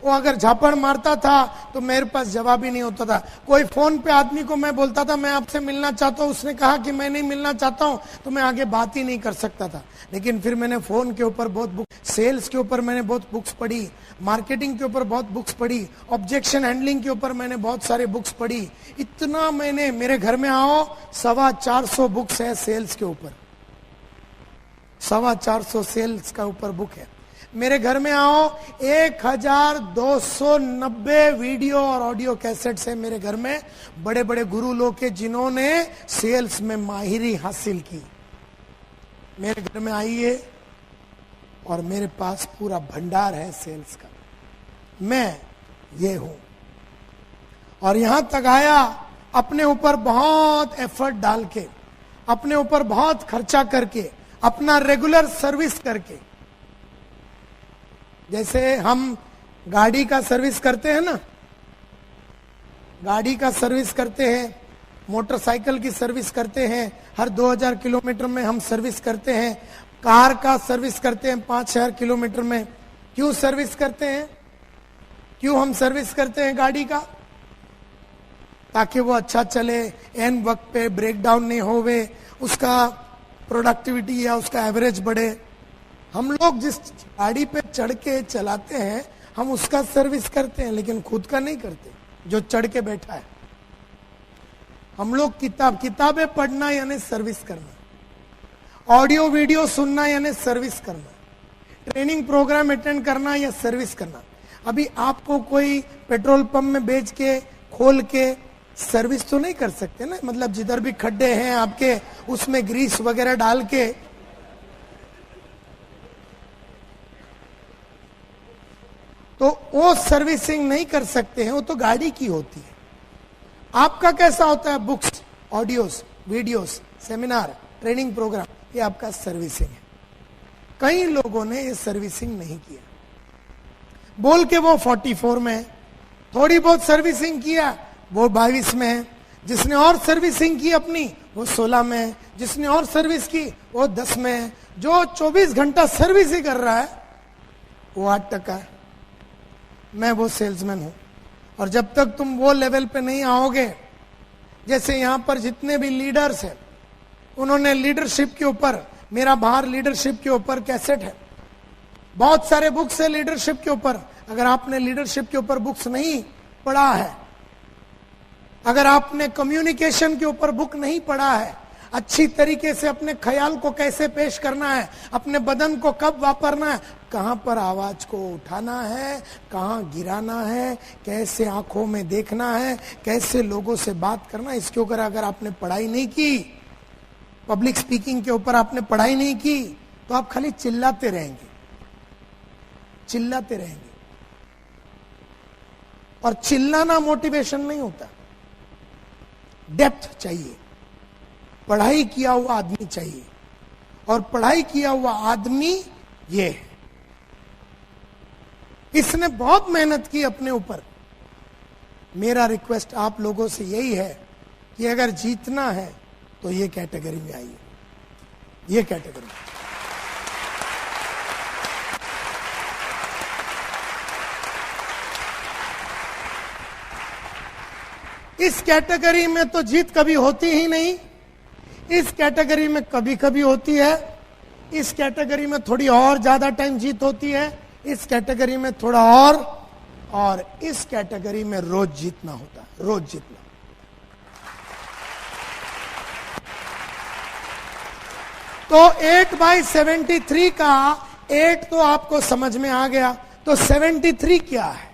वो अगर झापड़ मारता था तो मेरे पास जवाब ही नहीं होता था। कोई फोन पे आदमी को मैं बोलता था मैं आपसे मिलना चाहता हूं, उसने कहा कि मैं नहीं मिलना चाहता हूं, तो मैं आगे बात ही नहीं कर सकता था। लेकिन फिर मैंने फोन के ऊपर बहुत बुक, सेल्स के ऊपर मैंने बहुत बुक्स पढ़ी, मार्केटिंग के ऊपर बहुत बुक्स पढ़ी, ऑब्जेक्शन हैंडलिंग के ऊपर मैंने बहुत सारे बुक्स पढ़ी। इतना मैंने, मेरे घर में आओ 425 बुक्स है सेल्स के ऊपर। 450 सेल्स का ऊपर बुक है। मेरे घर में आओ, 1290 वीडियो और ऑडियो कैसेट्स है मेरे घर में, बड़े बड़े गुरु लोग के जिन्होंने सेल्स में माहिरी हासिल की। मेरे घर में आइए और मेरे पास पूरा भंडार है सेल्स का। मैं ये हूं और यहां तक आया अपने ऊपर बहुत एफर्ट डाल के, अपने ऊपर बहुत खर्चा करके, अपना रेगुलर सर्विस करके। जैसे हम गाड़ी का सर्विस करते हैं ना, गाड़ी का सर्विस करते हैं, मोटरसाइकिल की सर्विस करते हैं, हर 2000 किलोमीटर में हम सर्विस करते हैं, कार का सर्विस करते हैं 5000 किलोमीटर में। क्यों सर्विस करते हैं? क्यों हम सर्विस करते हैं गाड़ी का? ताकि वो अच्छा चले, एन वक्त पे ब्रेक डाउन नहीं होवे, उसका प्रोडक्टिविटी या उसका एवरेज बढ़े। हम लोग जिस गाड़ी पे चढ़ के चलाते हैं हम उसका सर्विस करते हैं, लेकिन खुद का नहीं करते जो चढ़ के बैठा है। हम लोग किताबें पढ़ना यानी सर्विस करना, ऑडियो वीडियो सुनना यानी सर्विस करना, ट्रेनिंग प्रोग्राम अटेंड करना या सर्विस करना। अभी आपको कोई पेट्रोल पंप में बेच के खोल के सर्विस तो नहीं कर सकते ना, मतलब जिधर भी खड्डे हैं आपके उसमें ग्रीस वगैरह डाल के। तो वो सर्विसिंग नहीं कर सकते हैं, वो तो गाड़ी की होती है। आपका कैसा होता है? Books, audios, videos, seminar, training programme, ये आपका सर्विसिंग है। कई लोगों ने ये सर्विसिंग नहीं किया, बोल के वो 44 में, थोड़ी बहुत सर्विसिंग किया वो 22 में है, जिसने और सर्विसिंग की अपनी वो 16 में है, जिसने और सर्विस की वो 10 में है, जो 24 घंटा सर्विस ही कर रहा है वो 8% है। मैं वो सेल्समैन हूं। और जब तक तुम वो लेवल पे नहीं आओगे, जैसे यहां पर जितने भी लीडर्स हैं उन्होंने लीडरशिप के ऊपर, मेरा बाहर लीडरशिप के ऊपर कैसेट है, बहुत सारे बुक्स है लीडरशिप के ऊपर। अगर आपने लीडरशिप के ऊपर बुक्स नहीं पढ़ा है, अगर आपने कम्युनिकेशन के ऊपर बुक नहीं पढ़ा है, अच्छी तरीके से अपने ख्याल को कैसे पेश करना है, अपने बदन को कब वापरना है, कहां पर आवाज को उठाना है, कहां गिराना है, कैसे आंखों में देखना है, कैसे लोगों से बात करना है, इसके ऊपर अगर आपने पढ़ाई नहीं की, पब्लिक स्पीकिंग के ऊपर आपने पढ़ाई नहीं की, तो आप खाली चिल्लाते रहेंगे, चिल्लाते रहेंगे। और चिल्लाना मोटिवेशन नहीं होता, डेप्थ चाहिए, पढ़ाई किया हुआ आदमी चाहिए। और पढ़ाई किया हुआ आदमी ये है, इसने बहुत मेहनत की अपने ऊपर। मेरा रिक्वेस्ट आप लोगों से यही है कि अगर जीतना है तो ये कैटेगरी में आइए, ये कैटेगरी। इस कैटेगरी में तो जीत कभी होती ही नहीं, इस कैटेगरी में कभी कभी होती है, इस कैटेगरी में थोड़ी और ज्यादा टाइम जीत होती है, इस कैटेगरी में थोड़ा और इस कैटेगरी में रोज जीतना होता है, रोज जीतना। तो 8/73 का 8 तो आपको समझ में आ गया, तो 73 क्या है?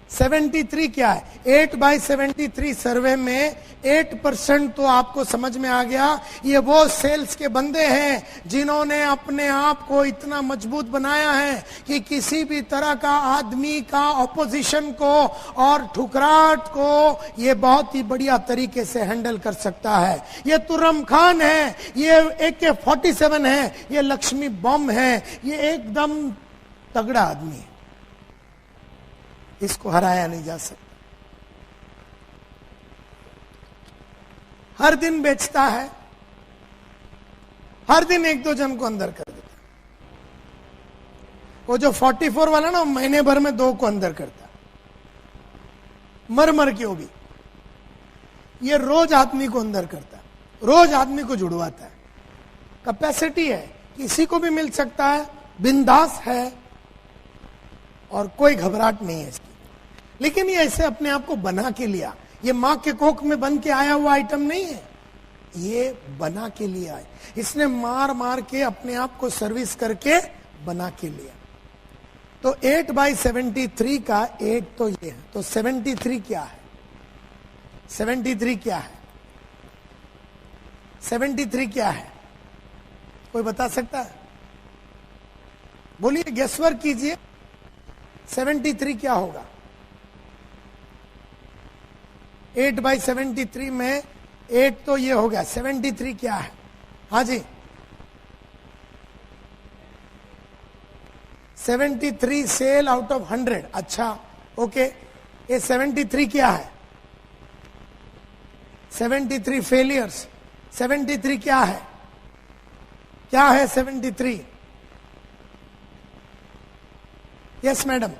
73 क्या है? 8/73 सर्वे में 8% तो आपको समझ में आ गया। ये वो सेल्स के बंदे हैं जिन्होंने अपने आप को इतना मजबूत बनाया है कि किसी भी तरह का आदमी का ऑपोजिशन को और ठुकराहट को ये बहुत ही बढ़िया तरीके से हैंडल कर सकता है। ये तुर्रम खान है, ये AK-47 है, ये लक्ष्मी बम है, ये एकदम तगड़ा आदमी है, इसको हराया नहीं जा सकता। हर दिन बेचता है, हर दिन 1-2 जन को अंदर कर देता। वो जो 44 वाला ना, महीने भर में 2 को अंदर करता, मर के वो भी। ये रोज आदमी को अंदर करता, रोज आदमी को जुड़वाता है। कैपेसिटी है, किसी को भी मिल सकता है, बिंदास है और कोई घबराहट नहीं है इसकी। लेकिन ये ऐसे अपने आप को बना के लिया, ये मां के कोख में बन के आया हुआ आइटम नहीं है। ये बना के लिया है, इसने मार मार के अपने आप को सर्विस करके बना के लिया। तो 8/73 का 8 तो ये है, तो 73 क्या है? 73 क्या है? 73 क्या है? कोई बता सकता है? बोलिए, गेसवर्क कीजिए, 73 क्या होगा? 8/73 में 8 तो ये हो गया, 73 क्या है? हाँ जी, 73 सेल आउट ऑफ 100। अच्छा, ओके, ये 73 क्या है? 73 फेलियर्स। 73 क्या है? क्या है 73? Yes madam.